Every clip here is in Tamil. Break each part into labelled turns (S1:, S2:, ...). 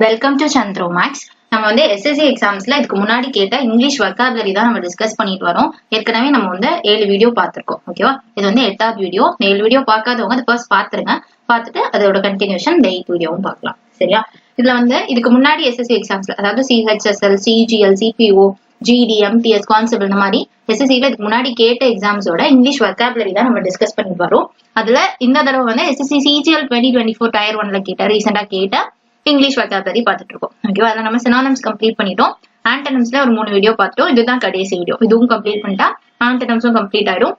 S1: Welcome to சந்திரோ maths. நம்ம வந்து எஸ்எஸ்சி எக்ஸாம்ஸ்ல இதுக்கு முன்னாடி கேட்ட இங்கிலீஷ் வொக்காபுலரி தான் நம்ம டிஸ்கஸ் பண்ணிட்டு வரோம். ஏற்கனவே நம்ம வந்து 7 வீடியோ பார்த்திருக்கோம். ஓகேவா, இது வந்து 8வது வீடியோ. 7 வீடியோ பார்க்காதவங்க அது ஃபர்ஸ்ட் பாத்துருங்க. பார்த்துட்டு அதோட கண்டினியூஷன் இந்த 8 வீடியோவும் பார்க்கலாம். சரியா? இதுல வந்து இதுக்கு முன்னாடி எஸ்எஸ்சி எக்ஸாம்ஸ்ல அதாவது CHSL, CGL, CPO, GD, MTS, constable இந்த மாதிரி எஸ்எஸ்சில இதுக்கு முன்னாடி கேட்ட எக்ஸாம்ஸோட இங்கிலீஷ் வொக்காபுலரி தான் நம்ம டிஸ்கஸ் பண்ணிட்டு வரோம். அதுல இந்த தடவை வந்து எஸ்எஸ்சி சிஜிஎல் 2024 டயர் 1ல கேட்ட ரீசெண்டா கேட்ட இங்கிலீஷ் வொக்காபுலரி பார்த்துட்டு இருக்கோம். ஓகேவா, அதில் நம்ம சினானிம்ஸ் கம்ப்ளீட் பண்ணிட்டோம். ஆன்டனிம்ஸ்ல ஒரு 3 வீடியோ பார்த்துட்டோம். இதுதான் கடைசி வீடியோ. இதுவும் கம்ப்ளீட் பண்ணிட்டா ஆன்டனிம்ஸும் கம்ப்ளீட் ஆயிடும்.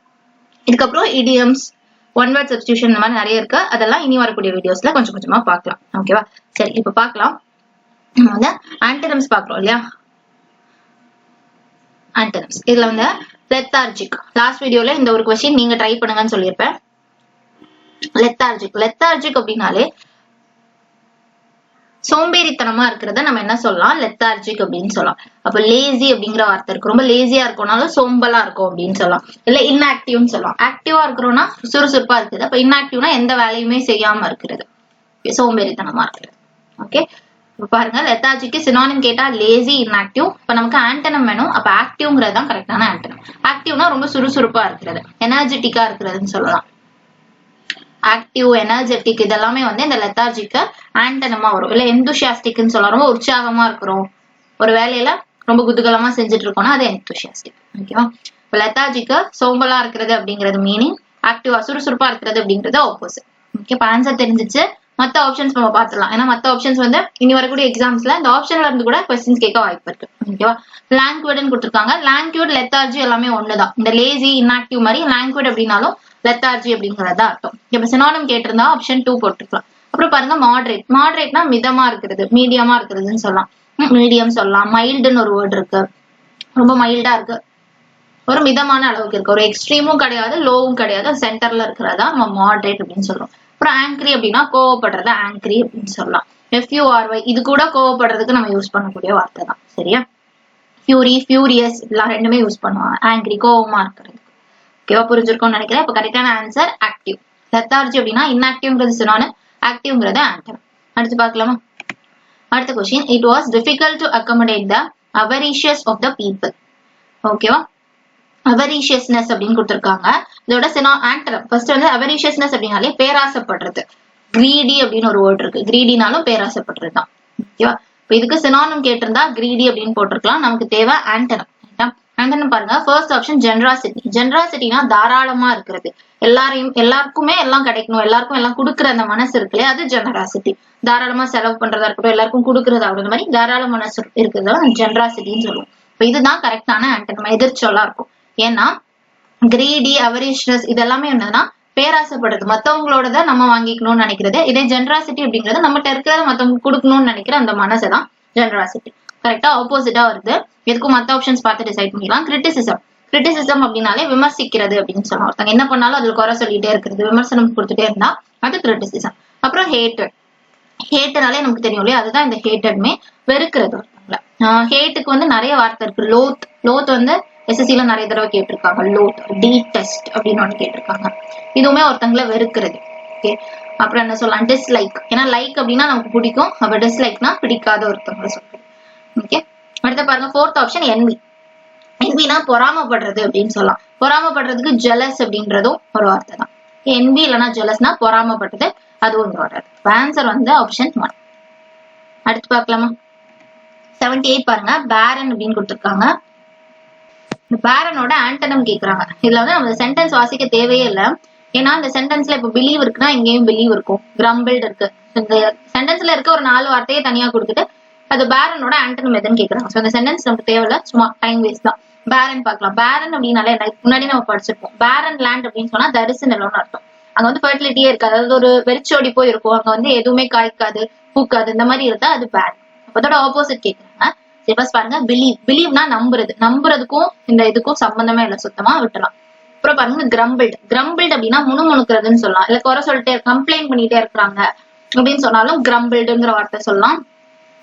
S1: இதுக்கப்புறம் இடியம்ஸ், ஒன் வேர்ட் சப்ஸ்டியூஷன் இந்த மாதிரி நிறைய இருக்கு. அதெல்லாம் இனி வரக்கூடிய வீடியோஸ்ல கொஞ்சம் கொஞ்சமா பார்க்கலாம். ஓகேவா, சரி இப்ப பார்க்கலாம். நம்ம வந்து ஆன்டனிம்ஸ் பார்க்கிறோம் இல்லையா? ஆன்டனிம்ஸ் இதுல வந்து லெத்தார்ஜிக். லாஸ்ட் வீடியோல இந்த ஒரு கொஸ்டின் நீங்க ட்ரை பண்ணுங்கன்னு சொல்லியிருப்பேன். லெத்தார்ஜிக் அப்படின்னாலே சோம்பேறித்தனமா இருக்கிறத நம்ம என்ன சொல்லலாம்? லெத்தார்ஜிக் அப்படின்னு சொல்லலாம். அப்ப லேசி அப்படிங்கிற வார்த்தை இருக்கு. ரொம்ப லேசியா இருக்கோம்னாலும் சோம்பலா இருக்கும் அப்படின்னு சொல்லலாம். இல்ல இன்ஆக்டிவ்னு சொல்லலாம். ஆக்டிவா இருக்கிறோம்னா சுறுசுறுப்பா இருக்குது. அப்ப இன்ஆக்டிவ்னா எந்த வேலையுமே செய்யாம இருக்கிறது, சோம்பேறித்தனமா இருக்கிறது. ஓகே, இப்ப பாருங்க, லெத்தார்ஜிக்கு சினானிம் கேட்டா லேசி, இன்ஆக்டிவ். இப்ப நமக்கு ஆன்டனம் வேணும். அப்ப ஆக்டிவ்ங்கிறது தான் கரெக்டான ஆன்டனம். ஆக்டிவ்னா ரொம்ப சுறுசுறுப்பா இருக்கிறது, எனர்ஜெட்டிக்கா இருக்கிறதுன்னு சொல்லலாம். ஆக்டிவ், எனர்ஜெட்டிக் இதெல்லாமே வந்து இந்த லெத்தார்ஜிக்கு ஆன்டனமா வரும். இல்ல எந்தூசியாஸ்டிக்னு சொல்லலாம். ரொம்ப உற்சாகமா இருக்கிறோம், ஒரு வேலையில ரொம்ப குதூகலமா செஞ்சுட்டு இருக்கோம்னா அது எந்தூசியாஸ்டிக். ஓகேவா, இப்ப லெத்தார்ஜிக்கு சோம்பலா இருக்கிறது அப்படிங்கிறது மீனிங், ஆக்டிவா சுறுசுறுப்பா இருக்கிறது அப்படிங்கிறது ஆப்போசிட். ஓகே, இப்ப ஆன்சர் தெரிஞ்சிச்சு. மத்த ஆப்ஷன்ஸ் நம்ம பாத்துலாம். ஏன்னா மத்த ஆப்ஷன்ஸ் வந்து இனி வரக்கூடிய எக்ஸாம்ஸ்ல இந்த ஆப்ஷன்ல இருந்து கூட கொஸ்டின்ஸ் கேட்க வாய்ப்பு இருக்கு. ஓகேவா, லாங்குவேட்னு கொடுத்திருக்காங்க. லாங்குவேட், லெத்தார்ஜி எல்லாமே ஒண்ணுதான். இந்த லேசி, இன்ஆக்டிவ் மாதிரி லாங்குவேட் அப்படின்னாலும் லெத்தார்ஜி அப்படிங்கறதா அர்த்தம். இப்ப சினானிம் கேட்டிருந்தா ஆப்ஷன் 2 போட்டுக்கலாம். அப்புறம் பாருங்க, மாடரேட். மாடரேட்னா மிதமா இருக்கிறது, மீடியமா இருக்கிறதுன்னு சொல்லலாம். மீடியம் சொல்லலாம். மைல்டுன்னு ஒரு வேர்ட் இருக்கு. ரொம்ப மைல்டா இருக்கு, ஒரு மிதமான அளவுக்கு இருக்கு. ஒரு எக்ஸ்ட்ரீமும் கிடையாது, லோவும் கிடையாது, சென்டர்ல இருக்கிறதா நம்ம மாடரேட் அப்படின்னு சொல்றோம். அப்புறம் ஆங்கிரி அப்படின்னா கோவப்படுறது, ஆங்கிரி அப்படின்னு சொல்லலாம். FURY இது கூட கோவப்படுறதுக்கு நம்ம யூஸ் பண்ணக்கூடிய வார்த்தை தான். சரியா, ஃபியூரி, ஃபியூரியஸ் இதெல்லாம் ரெண்டுமே யூஸ் பண்ணுவாங்க. ஆங்கிரி கோவமா இருக்கிறது. ஓகேவா, புரிஞ்சிருக்கும்னு நினைக்கிறேன். இப்ப கரெக்டான ஆன்சர் ஆக்டிவ். லெத்தார்ஜி அப்படின்னா இன்ஆக்டிவ்ங்கிறது சினானிம், ஆக்டிவ்ங்கிறது ஆன்டனம். அடுத்து பார்க்கலாமா? அடுத்த question, it was difficult to accommodate the avaricious of the people. ஓகேவா, அவரிஷியஸ்னஸ் அப்படின்னு கொடுத்திருக்காங்க. இதோட ஆன்டனம் ஃபர்ஸ்ட் வந்து அவரிஷியஸ்னஸ் அப்படின்னாலே பேராசைப்படுறது. கிரீடி அப்படின்னு ஒரு வேர்ட் இருக்கு. கிரீடினாலும் பேராசைப்படுறது தான். ஓகேவா, இப்ப இதுக்கு சினானிம் கேட்டிருந்தா கிரீடி அப்படின்னு போட்டிருக்கலாம். நமக்கு தேவை ஆன்டனம். ஆன்டனம் பாருங்க, ஃபர்ஸ்ட் ஆப்ஷன் ஜெனராசிட்டி. ஜெனராசிட்டினா தாராளமா இருக்கிறது, எல்லாருக்குமே எல்லாம் கிடைக்கணும், எல்லாருக்கும் எல்லாம் கொடுக்குற அந்த மனசு இருக்குல்ல, அது ஜெனராசிட்டி. தாராளமா செலவு பண்றதா இருக்கட்டும், எல்லாருக்கும் கொடுக்கறதா அப்படின்ற மாதிரி தாராள மனசு இருக்கிறதா ஜெனராசிட்டின்னு சொல்லுவோம். இப்ப இதுதான் கரெக்டான ஆன்டனம், எதிர்ச்சொல்லா இருக்கும். ஏன்னா கிரீடி, அவரிஷியஸ் இதெல்லாமே என்னன்னா பேராசைப்படுறது, மத்தவங்களோடத நம்ம வாங்கிக்கணும்னு நினைக்கிறது. இதே ஜெனராசிட்டி அப்படிங்கிறது நம்மகிட்ட இருக்கிறத மத்தவங்களுக்கு கொடுக்கணும்னு நினைக்கிற அந்த மனசுதான் ஜெனராசிட்டி. கரெக்டா ஆப்போசிட்டா வருது. எதுக்கும் மத்த ஆப்ஷன்ஸ் பார்த்து டிசைட் பண்ணிக்கலாம். கிரிட்டிசிசம். கிரிட்டிசிசம் அப்படின்னாலே விமர்சிக்கிறது அப்படின்னு சொல்லலாம். ஒருத்தங்க என்ன பண்ணாலும் அதுல குறை சொல்லிட்டே இருக்கிறது, விமர்சனம் கொடுத்துட்டே இருந்தா அது கிரிட்டிசிசம். அப்புறம் ஹேட்டட். ஹேட்டனாலே நமக்கு தெரியும் இல்லையா, அதுதான் இந்த ஹேட்டட்மே, வெறுக்கிறது ஒருத்தவங்கள. ஹேட்டுக்கு வந்து நிறைய வார்த்தை இருக்கு. லோத். லோத் வந்து எஸ்எஸ்சில நிறைய தடவை கேட்டிருக்காங்க. லோத், டீடெஸ்ட் அப்படின்னு ஒண்ணு கேட்டிருக்காங்க. இதுவுமே ஒருத்தங்களை வெறுக்கிறது. ஓகே, அப்புறம் என்ன சொல்லலாம்? டிஸ்லைக். ஏன்னா லைக் அப்படின்னா நமக்கு பிடிக்கும், அப்ப டிஸ்லைக்னா பிடிக்காத ஒருத்தவங்களை சொல்றது. ஓகே, அடுத்த பாருங்க, ஃபோர்த் ஆப்ஷன் என்வி. என்வினா பொறாமப்படுறது அப்படின்னு சொல்லலாம். பொறாமப்படுறதுக்கு ஜெலஸ் அப்படின்றதும் ஒரு வார்த்தை தான். என்வி இல்லைன்னா ஜெலஸ்னா பொறாமப்பட்டது, அதுவும் ஒரு வார்த்தை. ஆன்சர் வந்து ஆப்ஷன் 1. அடுத்து பார்க்கலாமா? 78 பாருங்க, பேரன் அப்படின்னு கொடுத்திருக்காங்க. பேரனோட ஆன்டனம் கேக்குறாங்க. இதுல வந்து நம்ம சென்டென்ஸ் வாசிக்க தேவையே இல்லை. ஏன்னா இந்த சென்டென்ஸ்ல இப்ப பிலீவ் இருக்குன்னா இங்கேயும் பிலீவ் இருக்கும், கிரம்பிள்ட் இருக்கு. இந்த சென்டென்ஸ்ல இருக்க ஒரு 4 வார்த்தையை தனியா கொடுத்துட்டு அது பேரனோட ஆன்டனம் எதுன்னு கேக்குறாங்க. சோ அந்த சென்டென்ஸ் நமக்கு தேவையில்ல, சும்மா டைம் வேஸ்ட் தான். பேரன் பார்க்கலாம். பேரன் அப்படின்னாலே முன்னாடி நம்ம படிச்சிருப்போம். பேரன் லேண்ட் அப்படின்னு சொன்னா தரிசு நிலம்னு அர்த்தம். அங்க வந்து ஃபெர்டிலிட்டியே இருக்காது, அதாவது ஒரு வெறிச்சோடி போய் இருக்கும், அங்க வந்து எதுவுமே காய்க்காது, பூக்காது, இந்த மாதிரி இருந்தா அது பேரன். அதோட ஆப்போசிட் கேக்குறாங்க. ஃபர்ஸ்ட் பாருங்க, பிலீவ். பிலீவ்னா நம்புறது. நம்புறதுக்கும் இந்த இதுக்கும் சம்பந்தமே இல்லை, சுத்தமா விட்டுலாம். அப்புறம் பாருங்க, கிரம்பிள்ட். கிரம்பிள்ட் அப்படின்னா முணுமுணுக்கிறதுன்னு சொல்லலாம். இல்ல குறை சொல்லிட்டே கம்ப்ளைண்ட் பண்ணிட்டே இருக்கிறாங்க அப்படின்னு சொன்னாலும் கிரம்பிள்டுங்கிற வார்த்தை சொல்லலாம்.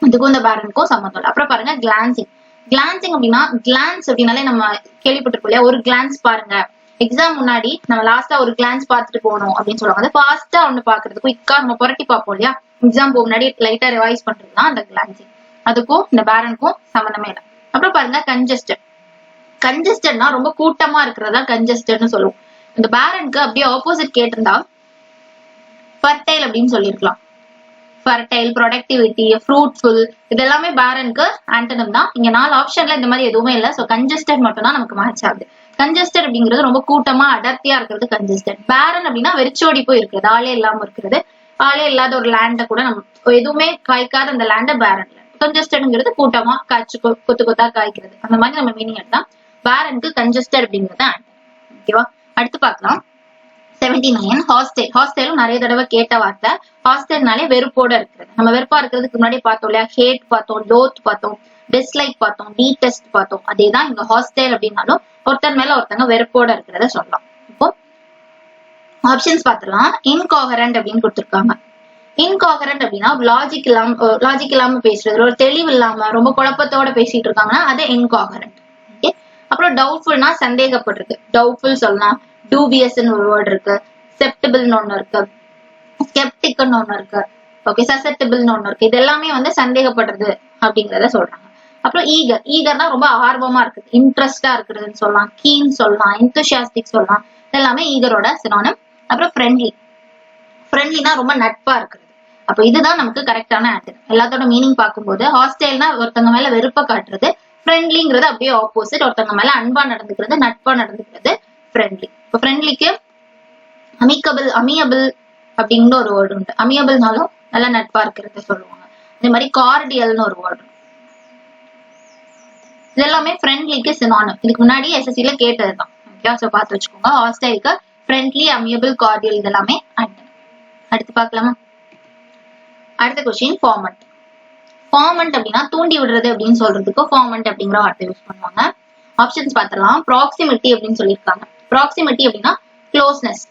S1: இதுக்கும் இந்த பேரனுக்கும் சம்மந்தம் இல்லை. அப்புறம் பாருங்க, கிளான்சிங். கிளான்சிங் அப்படின்னா, கிளான்ஸ் அப்படின்னாலே நம்ம கேள்விப்பட்டிருக்கோம் இல்லையா, ஒரு கிளான்ஸ் பாருங்க. எக்ஸாம் முன்னாடி நம்ம லாஸ்டா ஒரு கிளான்ஸ் பார்த்துட்டு போகணும் அப்படின்னு சொல்லுவாங்க. அது ஃபாஸ்டா ஒண்ணு பாக்குறது, குயிக்கா நம்ம புரட்டி பார்ப்போம் இல்லையா, எக்ஸாம் முன்னாடி லைட்டா ரிவைஸ் பண்றதுதான் அந்த கிளான்சிங். அதுக்கும் இந்த பேரனுக்கும் சம்பந்தமே இல்லை. அப்புறம் பாருங்க கன்ஜஸ்டட். கன்ஜஸ்டட்னா ரொம்ப கூட்டமா இருக்கிறதா கன்ஜஸ்டட்னு சொல்லுவோம். இந்த பேரனுக்கு அப்படியே ஆப்போசிட் கேட்டிருந்தா ஃபர்டைல் அப்படின்னு சொல்லியிருக்கலாம். ஃபர்டைல், ப்ரொடக்டிவிட்டி, ஃப்ரூட்ஃபுல், இது எல்லாமே பேரனுக்கு ஆண்டனம் தான். இங்க 4 ஆப்ஷன்ல இந்த மாதிரி எதுவுமே இல்லை. ஸோ கன்ஜஸ்டட் மட்டும் தான் நமக்கு மேட்ச் ஆகுது. கன்ஜஸ்டட் அப்படிங்கிறது ரொம்ப கூட்டமா அடர்த்தியா இருக்கிறது கன்ஜஸ்டட். பேரன் அப்படின்னா வெறிச்சோடி போய் இருக்கிறது, ஆளே இல்லாம இருக்கிறது. ஆளே இல்லாத ஒரு லேண்ட கூட நம்ம எதுவுமே காய்க்காத அந்த லேண்ட பேரன். கன்ஜஸ்டட்ங்கிறது கூட்டமா காய்ச்சி கொத்து கொத்தா காய்க்கிறது. அந்த மாதிரி நம்ம மீனிங் எடுத்தா பேரனுக்கு கன்ஜஸ்டட் அப்படிங்கிறது ஆண்டனம். ஓகேவா, அடுத்து பார்க்கலாம். 79 ஹாஸ்டைல். ஹாஸ்டைலும் நிறைய தடவை கேட்ட வார்த்தை. ஹாஸ்டைல்னாலே வெறுப்போட இருக்கிறது. நம்ம வெறுப்பா இருக்கிறதுக்கு முன்னாடி பார்த்தோம் இல்லையா, ஹேட் பார்த்தோம், லோத் பார்த்தோம், டிஸ்லைக் பார்த்தோம், டீடெஸ்ட் பார்த்தோம். அதேதான் இங்க ஹாஸ்டைல் அப்படின்னாலும் ஒருத்தர் மேல ஒருத்தங்க வெறுப்போட இருக்கிறத சொல்லலாம். இப்போ ஆப்ஷன்ஸ் பார்த்துலாம். இன்காஹரண்ட் அப்படின்னு கொடுத்திருக்காங்க. இன்காஹரண்ட் அப்படின்னா லாஜிக் இல்லாம பேசுறது, ஒரு தெளிவு இல்லாம ரொம்ப குழப்பத்தோட பேசிட்டு இருக்காங்கன்னா அது இன்காஹரண்ட். ஓகே, அப்புறம் டவுட்ஃபுல்னா சந்தேகப்படுறது. டவுட்ஃபுல் சொல்லலாம். டூபியஸ்ன்னு ஒரு வேர்ட் இருக்கு, செப்டபிள்னு ஒண்ணு இருக்கு, ஸ்கெப்டிக்னு ஒண்ணு இருக்கு, ஓகே, சசெப்டபிள்னு ஒண்ணு இருக்கு. இது எல்லாமே வந்து சந்தேகப்படுறது அப்படிங்கறத சொல்றாங்க. அப்புறம் ஈகர். ஈகர்னா ரொம்ப ஆர்வமா இருக்குது, இன்ட்ரெஸ்டா இருக்கிறதுன்னு சொல்லலாம், கீன் சொல்லலாம், எந்தூசியாஸ்டிக் சொல்லலாம். எல்லாமே ஈகரோட சினோனிம். அப்புறம் ஃப்ரெண்ட்லி. ஃப்ரெண்ட்லினா ரொம்ப நட்பா இருக்கிறது. அப்ப இதுதான் நமக்கு கரெக்டான ஆன்சர். எல்லாத்தோட மீனிங் பார்க்கும்போது ஹாஸ்டைல்னா ஒருத்தங்க மேல வெறுப்ப காட்டுறது, ஃப்ரெண்ட்லிங்கிறது அப்படியே ஆப்போசிட், ஒருத்தங்க மேல அன்பா நடந்துக்கிறது, நட்பா நடந்துக்கிறது ஃப்ரெண்ட்லி. இப்போ ஃப்ரெண்ட்லிக்கு அமியபிள் அப்படிங்கிற ஒரு வேர்டு உண்டு. அமியபிள்னாலும் நல்லா நட்பா இருக்கிறத சொல்லுவாங்க. அதே மாதிரி கார்டியல்னு ஒரு வேர்டு. இது எல்லாமே ஃப்ரெண்ட்லிக்கு சினானிம். இதுக்கு முன்னாடி எஸ்எஸ்சில கேட்டதுதான். ஓகே, சோ பார்த்து வச்சுக்கோங்க. ஹாஸ்டைலுக்கு ஃப்ரெண்ட்லி, அமியபிள், கார்டியல் இதெல்லாமே ஆன்டனம். அடுத்து பார்க்கலாமா? அடுத்த கொஸ்டின் ஃபார்மண்ட். ஃபார்மண்ட் அப்படின்னா தூண்டி விடுறது அப்படின்னு சொல்றதுக்கு ஃபார்மண்ட் அப்படிங்கிற வார்த்தை யூஸ் பண்ணுவாங்க. ஆப்ஷன்ஸ் பார்த்துலாம். ப்ராக்சிமிட்டி அப்படின்னு சொல்லியிருக்காங்க. ப்ராக்சிமிட்டி அப்படின்னா க்ளோஸ்னஸ்,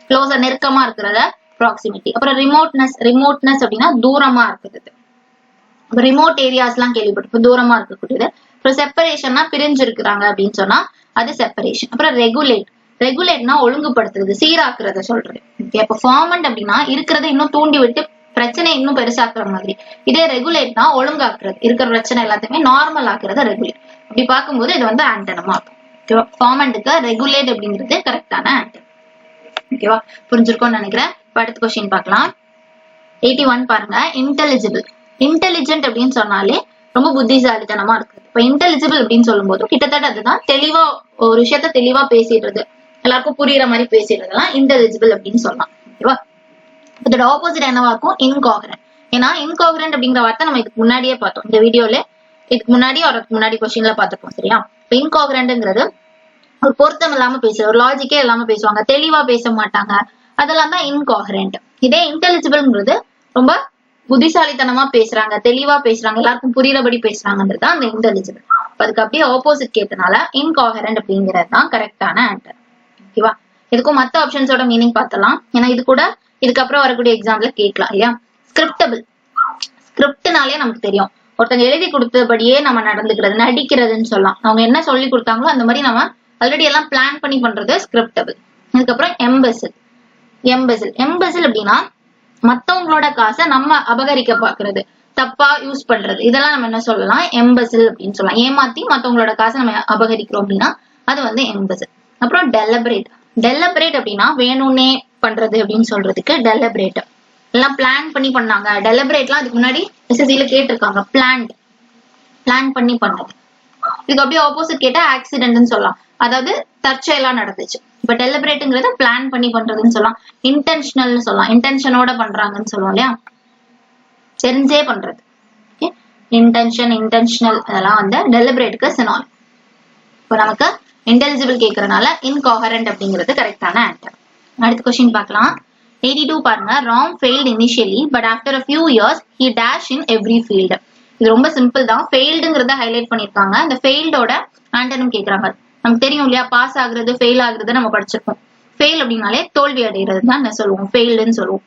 S1: க்ளோஸா நெருக்கமா இருக்கிறத ப்ராக்சிமிட்டி. அப்புறம் ரிமோட்னஸ். ரிமோட்னஸ் அப்படின்னா தூரமா இருக்கிறது. ரிமோட் ஏரியாஸ் எல்லாம் கேள்விப்பட்டிருப்போம், தூரமா இருக்கக்கூடியது. அப்புறம் செப்பரேஷன்னா பிரிஞ்சு இருக்கிறாங்க அப்படின்னு சொன்னா அது செப்பரேஷன். அப்புறம் ரெகுலேட். ரெகுலேட்னா ஒழுங்குபடுத்துறது, சீராக்குறத சொல்றது. அப்ப ஃபார்மண்ட் அப்படின்னா இருக்கிறத இன்னும் தூண்டி விட்டு பிரச்சனை இன்னும் பெருசாக்குற மாதிரி. இதே ரெகுலேட்னா ஒழுங்காக்குறது, இருக்கிற பிரச்சனை எல்லாத்தையுமே நார்மல் ஆக்குறது ரெகுலேட். அப்படி பார்க்கும்போது இது வந்து ஆண்டனமா இருக்கும். ஃபார்மண்ட்க்கு ரெகுலேட் அப்படிங்கிறது கரெக்டான ஆன்டனம். ஓகேவா, புரிஞ்சிருக்கும்னு நினைக்கிறேன். அடுத்த கொஸ்டின் பார்க்கலாம். 81 பாருங்க. இன்டெலிஜிபிள். இன்டெலிஜென்ட் அப்படின்னு சொன்னாலே ரொம்ப புத்திசாலித்தனமா இருக்குது. இப்ப இன்டெலிஜிபிள் அப்படின்னு சொல்லும் போது கிட்டத்தட்ட அதுதான் தெளிவா ஒரு விஷயத்த தெளிவா பேசிடுறது, எல்லாருக்கும் புரியுற மாதிரி பேசிடுறதுலாம் இன்டெலிஜிபிள் அப்படின்னு சொல்லலாம். ஓகேவா, இதோட ஆப்போசிட் என்னவா இருக்கும்? இன்காஹரண்ட். ஏன்னா இன்காஹரண்ட் அப்படிங்கிற வார்த்தை நம்ம இதுக்கு முன்னாடியே பார்த்தோம் இந்த வீடியோல. இதுக்கு முன்னாடி முன்னாடி கொஸ்டின்ல பார்த்திருப்போம். சரியா, இன்காஹரண்ட்ங்கிறது ஒரு பொருத்தம் இல்லாம பேசுறது, ஒரு லாஜிக்கே இல்லாம பேசுவாங்க, தெளிவா பேச மாட்டாங்க, அதெல்லாம் தான் இன்காஹரண்ட். இதே இன்டெலிஜிபிள்ங்கிறது ரொம்ப புத்திசாலித்தனமா பேசுறாங்க, தெளிவா பேசுறாங்க, எல்லாருக்கும் புரியுறபடி பேசுறாங்கன்றது தான் அந்த இன்டெலிஜிபிள். அதுக்கு அப்படியே ஆப்போசிட் கேட்டனால இன்காஹரண்ட் அப்படிங்கிறது தான் கரெக்டான ஆன்சர். ஓகேவா, இதுக்கும் மத்த ஆப்ஷன்ஸோட மீனிங் பார்த்தலாம். ஏன்னா இது கூட இதுக்கப்புறம் வரக்கூடிய எக்ஸாம்ல கேட்கலாம் இல்லையா. ஸ்கிரிப்டபிள். ஸ்கிரிப்ட்னாலே நமக்கு தெரியும், ஒருத்தங்க எழுதி கொடுத்தபடியே நம்ம நடந்துக்கிறது, நடிக்கிறதுன்னு சொல்லலாம். அவங்க என்ன சொல்லி கொடுத்தாங்களோ அந்த மாதிரி நம்ம ஆல்ரெடி எல்லாம் பிளான் பண்ணி பண்றது ஸ்கிரிப்டபிள். அதுக்கப்புறம் எம்பெசில். எம்பெசில். எம்பெசில் அப்படின்னா மத்தவங்களோட காசை நம்ம அபகரிக்க பாக்குறது, தப்பா யூஸ் பண்றது, இதெல்லாம் நம்ம என்ன சொல்லலாம்? எம்பெசில் அப்படின்னு சொல்லலாம். ஏமாத்தி மத்தவங்களோட காசை நம்ம அபகரிக்கிறோம் அப்படின்னா அது வந்து எம்பெசில். அப்புறம் டெலிபரேட். டெலிபரேட் அப்படின்னா வேணும்னே பண்றது அப்படின்னு சொல்றதுக்கு டெலிபரேட். எல்லாம் பிளான் பண்ணி பண்ணாங்க. டெலிபரேட்லாம் அதுக்கு முன்னாடி எஸ்எஸ்சில கேட்டிருக்காங்க. பிளான் பண்ணி பண்ணது. இதுக்கு அப்படியே ஆப்போசிட் கேட்டா ஆக்சிடென்ட்னு சொல்லலாம், அதாவது தற்செயலா நடந்துச்சு. இப்ப டெலிபரேட்ங்கிறது பிளான் பண்ணி பண்றதுன்னு சொல்லலாம், இன்டென்ஷனல்னு சொல்லலாம், இன்டென்ஷனோட பண்றாங்கன்னு சொல்லுவோம் இல்லையா, தெரிஞ்சே பண்றது. இன்டென்ஷன், இன்டென்ஷனல் அதெல்லாம் வந்து டெலிபரேட்க்கு சினானிம். இப்போ நமக்கு இன்டெலிஜிபிள் கேட்கறதுனால இன்காஹரண்ட் அப்படிங்கிறது கரெக்டான ஆன்சர். அடுத்த கொஸ்டின் பார்க்கலாம். 82 பாருங்க. Ram failed initially but after a few years he dash in every field. இது ரொம்ப சிம்பிள் தான். ஃபெயில்டுங்கிறத ஹைலைட் பண்ணிருக்காங்க. இந்த ஃபெயில்டோட ஆன்டனம் கேட்கறாங்க. நமக்கு தெரியும் இல்லையா, பாஸ் ஆகுறது ஃபெயில் ஆகுறது நம்ம படிச்சிருப்போம். ஃபெயில் அப்படின்னாலே தோல்வி அடைகிறது தான் என்ன சொல்லுவோம்? ஃபெயில்டுன்னு சொல்லுவோம்.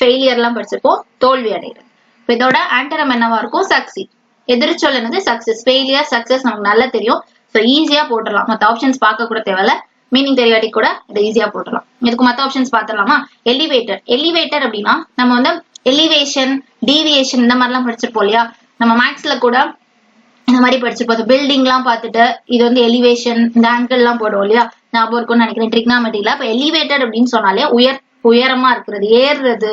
S1: ஃபெயிலியர் எல்லாம் படிச்சிருப்போம், தோல்வி அடைகிறது. இதோட ஆன்டனம் என்னவா இருக்கும்? சக்சீட். எதிர்ச்சொல் என்னது? சக்சஸ். ஃபெயிலியர், சக்சஸ் நமக்கு நல்லா தெரியும். ஸோ ஈஸியா போட்டுடலாம், மற்ற ஆப்ஷன்ஸ் பார்க்க கூட தேவையில்ல. மீனிங் தெரியாட்டி கூட இதை ஈஸியா போட்டுடலாம். இதுக்கு மத்த ஆப்ஷன்ஸ் பாத்துடலாமா? எலிவேட்டர். எலிவேட்டர் அப்படின்னா நம்ம வந்து எலிவேஷன், டீவியேஷன் இந்த மாதிரி எல்லாம் படிச்சிருப்போம் இல்லையா? நம்ம மேக்ஸ்ல கூட இந்த மாதிரி படிச்சிருப்போம். பில்டிங் எல்லாம் பார்த்துட்டு இது வந்து எலிவேஷன், இந்த ஆங்கிள் எல்லாம் போடுவோம் இல்லையா? ஞாபகம் இருக்கும்னு நினைக்கிறேன் ட்ரிக்னாமெட்ரியில. அப்ப எலிவேட்டர் அப்படின்னு சொன்னாலே உயரமா இருக்கிறது, ஏறுறது,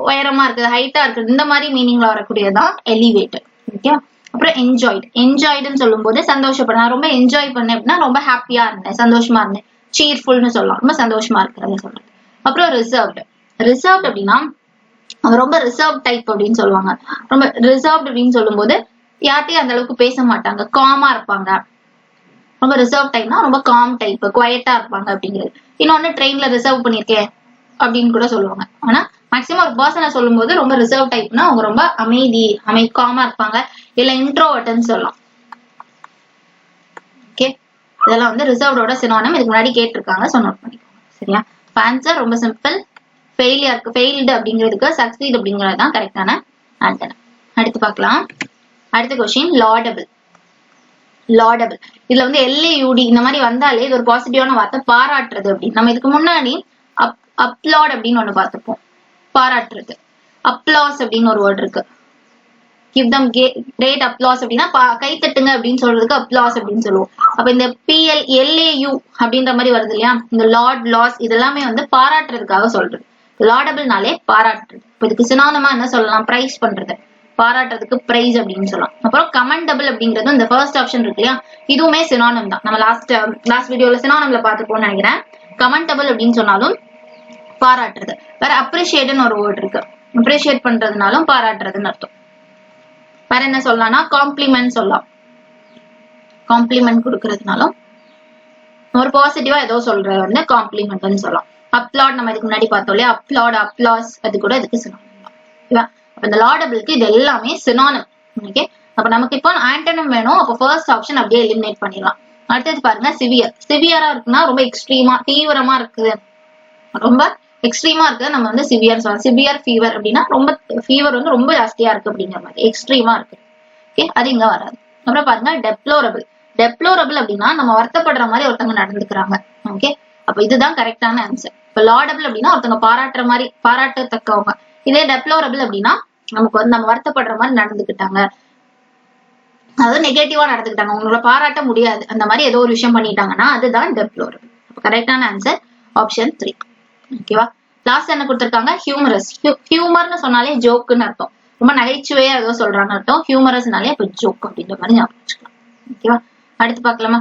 S1: உயரமா இருக்குது, ஹைட்டா இருக்குது, இந்த மாதிரி மீனிங்ல வரக்கூடியதான் எலிவேட்டர். ஓகே. அப்புறம் என்ஜாய்டு. என்ஜாய்டுன்னு சொல்லும் போது சந்தோஷப்பட, ரொம்ப என்ஜாய் பண்ணேன் அப்படின்னா ரொம்ப ஹாப்பியா இருந்தேன், சந்தோஷமா இருந்தேன். சீர்ஃபுல்னு சொல்லலாம், ரொம்ப சந்தோஷமா இருக்கிறது சொல்றது. அப்புறம் ரிசர்வ்டு. ரிசர்வ்டு அப்படின்னா ரொம்ப ரிசர்வ் டைப் அப்படின்னு சொல்லுவாங்க. ரொம்ப ரிசர்வ்டு அப்படின்னு சொல்லும் போது யார்ட்டையும் அந்த அளவுக்கு பேச மாட்டாங்க, காமா இருப்பாங்க. ரொம்ப ரிசர்வ் டைப்னா ரொம்ப காம் டைப், குவைட்டா இருப்பாங்க அப்படிங்கிறது. இன்னொன்னு ட்ரெயின்ல ரிசர்வ் பண்ணிருக்கேன் அப்படின்னு கூட சொல்லுவாங்க. ஆனா மேக்சிமம் ஒரு பர்சனை சொல்லும் போது ரொம்ப ரிசர்வ் டைப்னா அவங்க ரொம்ப காமா இருப்பாங்க, இல்ல இன்ட்ரோவர்ட்னு சொல்லலாம். ஓகே, இதெல்லாம் வந்து ரிசர்வ்டோட சினோனிம். இதுக்கு முன்னாடி கேட்டிருக்காங்க, சோ நோட் பண்ணிக்கோங்க. சரியா? ஆன்சர் ரொம்ப சிம்பிள். ஃபெயில்டு அப்படிங்கிறதுக்கு சக்சீட் அப்படிங்கிறது தான் கரெக்டான ஆன்சர். அடுத்து பார்க்கலாம். அடுத்த கொஸ்டின் லாடபிள். லாடபிள் இதுல வந்து LAUD இந்த மாதிரி வந்தாலே இது ஒரு பாசிட்டிவான வார்த்தை, பாராட்டுறது அப்படின்னு. நம்ம இதுக்கு முன்னாடி அப்லாட் அப்படின்னு ஒண்ணு பார்த்திருப்போம், பாராட்டுறது. அப்ளாஸ் அப்படின்னு ஒரு வேர்ட் இருக்கு. give them great applause அப்படின்னா கை தட்டுங்க அப்படின்னு சொல்றதுக்கு அப்ளாஸ் அப்படின்னு சொல்லுவோம். அப்ப இந்த LAU அப்படின்ற மாதிரி வருது இல்லையா? இந்த லார்ட், லாஸ் இதெல்லாமே வந்து பாராட்டுறதுக்காக சொல்றது. லாடபிள்னாலே பாராட்டுறது. இப்ப இதுக்கு சினோனிமா என்ன சொல்லலாம்? பிரைஸ் பண்றது, பாராட்டுறதுக்கு பிரைஸ் அப்படின்னு சொல்லலாம். அப்புறம் கமெண்டபிள் அப்படிங்கிறது இந்த ஃபர்ஸ்ட் ஆப்ஷன் இருக்கு இல்லையா? இதுவுமே சினோனிம் தான். நம்ம லாஸ்ட் வீடியோல சினோனிம்ல பார்த்துப்போம்னு நினைக்கிறேன். கமெண்டபிள் அப்படின்னு சொன்னாலும் பாராட்டுறது. வேற அப்ரிஷியேட்னு ஒரு வேர்ட் இருக்கு, அப்ரிஷியேட் பண்றதுனாலும் பாராட்டுறதுன்னு அர்த்தம். வேற என்ன சொல்லலாம்னா காம்ப்ளிமெண்ட் சொல்லலாம், காம்ப்ளிமெண்ட் கொடுக்கறதுனாலும் ஒரு பாசிட்டிவா ஏதோ சொல்றது வந்து காம்ப்ளிமெண்ட்னு சொல்லலாம். அப்லாட் நம்ம இதுக்கு முன்னாடி பார்த்தோம் இல்லையா? அப்லாட், அப்ளாஸ் அது கூட இதுக்கு சினோனிம் தான். ஓகேவா? அப்ப இந்த லாடபிளுக்கு இது எல்லாமே சினோனிம். ஓகே, அப்ப நமக்கு இப்போ ஆன்டோனிம் வேணும். அப்ப ஃபர்ஸ்ட் ஆப்ஷன் அப்படியே எலிமினேட் பண்ணிடலாம். அடுத்தது பாருங்க சிவியர். சிவியரா இருக்குன்னா ரொம்ப எக்ஸ்ட்ரீமா, தீவிரமா இருக்குது, ரொம்ப எக்ஸ்ட்ரீமா இருக்கு, நம்ம வந்து சிவியர் சொல்லலாம். சிவியர் ஃபீவர் அப்படின்னா ரொம்ப ஃபீவர் வந்து ரொம்ப ஜாஸ்தியா இருக்கு அப்படிங்கிற மாதிரி, எக்ஸ்ட்ரீமா இருக்கு. ஓகே, அது இங்க வராது. அப்புறம் பாருங்க டெப்ளோரபிள். டெப்ளோரபிள் அப்படின்னா நம்ம வருத்தப்படுற மாதிரி ஒருத்தவங்க நடந்துக்கிறாங்க. ஓகே, அப்ப இதுதான் கரெக்டான ஆன்சர். இப்ப லாடபிள் அப்படின்னா ஒருத்தவங்க பாராட்டுற மாதிரி, பாராட்டத்தக்கவங்க. இதே டெப்ளோரபிள் அப்படின்னா நமக்கு வந்து நம்ம வருத்தப்படுற மாதிரி நடந்துக்கிட்டாங்க, அதாவது நெகட்டிவா நடந்துக்கிட்டாங்க, உங்களோட பாராட்ட முடியாது, அந்த மாதிரி ஏதோ ஒரு விஷயம் பண்ணிட்டாங்கன்னா அதுதான் டெப்ளோரபிள். கரெக்டான ஆன்சர் ஆப்ஷன் 3. ஓகேவா? லாஸ்ட் என்ன கொடுத்திருக்காங்க? ஹியூமரஸ். ஹியூமர்னு சொன்னாலே ஜோக்குன்னு அர்த்தம், ரொம்ப நகைச்சுவையா ஏதோ சொல்றாங்க அர்த்தம். ஹியூமரஸ்னாலே அப்ப ஜோக் அப்படின்ற மாதிரி ஞாபகம் வச்சுக்கலாம். ஓகேவா? அடுத்து பார்க்கலாமா?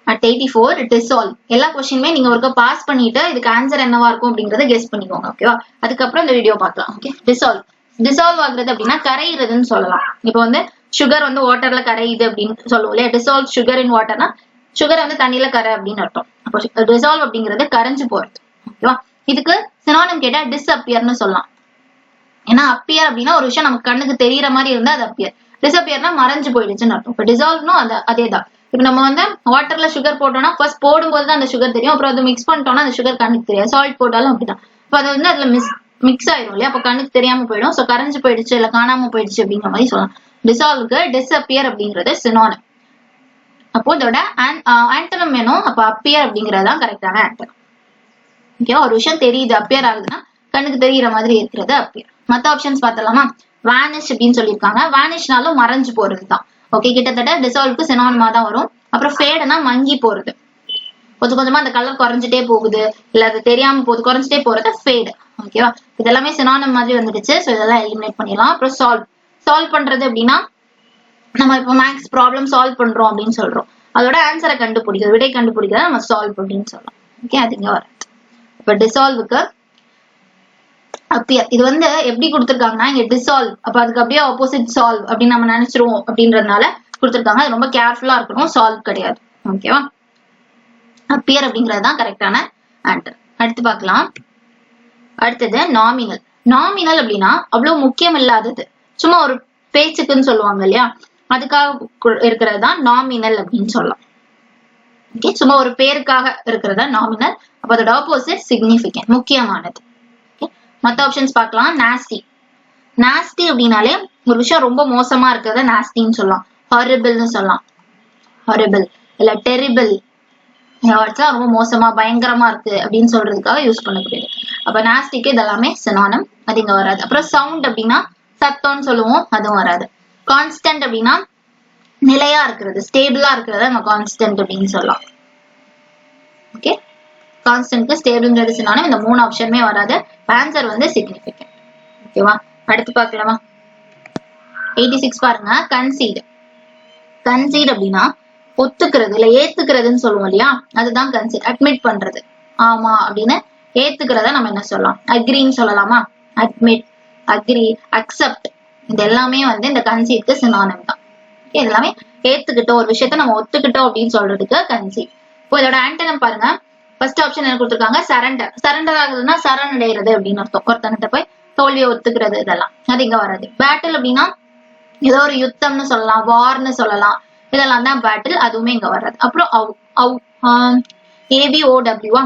S1: at 84 dissolve. எல்லா கொஸ்டினுமே நீங்க ஒருக்க பாஸ் பண்ணிட்டு இதுக்கு ஆன்சர் என்னவா இருக்கும் அப்படிங்கறத கெஸ் பண்ணிக்கோங்க. ஓகேவா? அதுக்கப்புறம் இந்த வீடியோ பார்க்கலாம். ஓகே, டிசால்வ் ஆகுறது அப்படின்னா கரையிறதுன்னு சொல்லலாம். இப்போ வந்து சுகர் வந்து வாட்டர்ல கரையுது அப்படின்னு சொல்லுவோம் இல்லையா? டிசால்வ் சுகர் இன் வாட்டர்னா சுகர் வந்து தண்ணியில கரை அப்படின்னு அர்த்தம். அப்போ டிசால்வ் அப்படிங்கிறது கரைஞ்சு போறது. ஓகேவா? இதுக்கு சினோனிம் கேட்டா டிஸ்அப்பியர்னு சொல்லலாம். ஏன்னா அப்பியர் அப்படின்னா ஒரு விஷயம் நமக்கு கண்ணுக்கு தெரியற மாதிரி இருந்தா அது அப்பியர். டிஸ்அப்பியர்னா மறைஞ்சு போயிடுச்சுன்னு அர்த்தம். இப்ப டிசால்வ்னும் அதேதான். இப்ப நம்ம வந்து வாட்டர்ல சுகர் போட்டோம்னா ஃபர்ஸ்ட் போடும்போது தான் அந்த சுகர் தெரியும், அப்புறம் அதை மிக்ஸ் பண்ணிட்டோம்னா அந்த சுகர் கண்ணுக்கு தெரியாது. சால்ட் போட்டாலும் அப்படிதான். இப்ப அது வந்து அதுல மிக்ஸ் ஆயிரும் இல்லையா? அப்ப கண்ணுக்கு தெரியாம போயிடும். சோ கரைஞ்சு போயிடுச்சு இல்ல காணாம போயிடுச்சு அப்படிங்கிற மாதிரி சொல்லலாம். டிசால்வ்க்கு டிஸ்அப்பியர் அப்படிங்கிறது சினோனிம். அப்போ இதோட ஆன்டோனிம் வேணும். அப்ப அப்பியர் அப்படிங்கறதுதான் கரெக்டான ஆன்டோனிம். ஓகேவா? ஒரு விஷயம் தெரியுது, அப்பியர் ஆகுதுன்னா கண்ணுக்கு தெரியுற மாதிரி இருக்கிறது அப்பியர். மத்த ஆப்ஷன்ஸ் பார்த்தலாமா? வானிஷ் அப்படின்னு சொல்லியிருக்காங்க. வானிஷ்னாலும் மறைஞ்சு போறதுதான். ஓகே, கிட்டத்தட்ட டிசால்வ்க்கு சினோனிமா தான் வரும். அப்புறம் ஃபேடுனா மங்கி போறது, கொஞ்சம் கொஞ்சமா அந்த கலர் குறைஞ்சிட்டே போகுது, இல்ல அது தெரியாம போகுது, குறைஞ்சிட்டே போறது ஃபேடு. ஓகேவா? இதெல்லாமே சினோனிம் மாதிரி வந்துடுச்சு. சோ இதெல்லாம் எலிமினேட் பண்ணிடலாம். அப்புறம் சால்வ் பண்றது அப்படின்னா நம்ம இப்போ மேக்ஸ் ப்ராப்ளம் சால்வ் பண்றோம் அப்படின்னு சொல்றோம், அதோட ஆன்சரை கண்டுபிடிக்கிறது, விடை கண்டுபிடிக்கிறத நம்ம சால்வ் அப்படின்னு சொல்லலாம். ஓகே, அது இங்க வராது. இப்ப டிசால்வுக்கு அப்பியர் இது வந்து எப்படி கொடுத்திருக்காங்கன்னா இங்க டிசால்வ், அப்ப அதுக்கு அப்படியே ஆப்போசிட் சால்வ் அப்படின்னு நம்ம நினைச்சிருவோம் அப்படின்றதுனால கொடுத்திருக்காங்க. அது ரொம்ப கேர்ஃபுல்லா இருக்கணும், சால்வ் கிடையாது. ஓகேவா? அப்பியர் அப்படிங்கிறது தான் கரெக்டான ஆன்சர். அடுத்து பார்க்கலாம். அடுத்தது நாமினல். நாமினல் அப்படின்னா அவ்வளவு முக்கியம் இல்லாதது, சும்மா ஒரு பேச்சுக்குன்னு சொல்லுவாங்க இல்லையா? அதுக்காக இருக்கிறது தான் நாமினல் அப்படின்னு சொல்லலாம். ஓகே, சும்மா ஒரு பேருக்காக இருக்கிறதா நாமினல். அப்ப அதோட ஆப்போசிட் சிக்னிஃபிகன்ட், முக்கியமானது. மத்த ஆப்ஷன்ஸ் பார்க்கலாம். நாஸ்டி. நாஸ்டி அப்படின்னாலே ஒரு விஷயம் ரொம்ப மோசமா இருக்கிறத நாஸ்டின்னு சொல்லலாம். ஹாரிபிள்னு சொல்லலாம். ஹாரிபிள் இல்ல டெரிபிள் வேர்ட்ஸ்லாம் ரொம்ப மோசமா பயங்கரமா இருக்கு அப்படின்னு சொல்றதுக்காக யூஸ் பண்ணக்கூடியது. அப்ப நாஸ்டிக்கு இதெல்லாமே சினானிம், அது இங்க வராது. அப்புறம் சவுண்ட் அப்படின்னா சத்தம்னு சொல்லுவோம், அதுவும் வராது. கான்ஸ்டன்ட் அப்படின்னா நிலையா இருக்கிறது, ஸ்டேபிளா இருக்கிறத நம்ம கான்ஸ்டன்ட் அப்படின்னு சொல்லலாம். ஓகே, கான்ஸ்டன்ட்க்கு ஸ்டேபிள்ங்கிறது சினானிம். இந்த 3 ஆப்ஷனுமே வராது. ஆன்சர் வந்து சிக்னிஃபிகன்ட். ஓகேவா, அடுத்து பார்க்கலாமா? 86 பாருங்க. கன்சீட். கன்சீட் அப்படின்னா ஒத்துக்கிறது இல்ல ஏத்துக்கிறதுன்னு சொல்லுவோம் இல்லையா, அதுதான் கன்சீட். அட்மிட் பண்றது, ஆமா அப்படின்னு ஏத்துக்கிறத நம்ம என்ன சொல்லலாம்? அக்ரின்னு சொல்லலாமா? அட்மிட், அக்ரி, அக்செப்ட், இது எல்லாமே வந்து இந்த கன்சீட்க்கு சினானிம் தான். இது எல்லாமே ஏத்துக்கிட்டோம், ஒரு விஷயத்த நம்ம ஒத்துக்கிட்டோம் அப்படின்னு சொல்றதுக்கு கன்சீட். இப்போ இதோட ஆன்டனம் பாருங்க. ஃபர்ஸ்ட் ஆப்ஷன் என்ன கொடுத்துருக்காங்க? சரண்டர். சரண்டர் ஆகுதுன்னா சரணடைகிறது அப்படின்னு அர்த்தம். ஒருத்தங்கிட்ட போய் தோல்வியை ஒத்துக்கிறது, இதெல்லாம் அது இங்க வராது. பேட்டில் அப்படின்னா ஏதோ ஒரு யுத்தம்னு சொல்லலாம், வார்னு சொல்லலாம், இதெல்லாம் தான் பேட்டில், அதுவுமே இங்க வராது. அப்புறம் ABOW,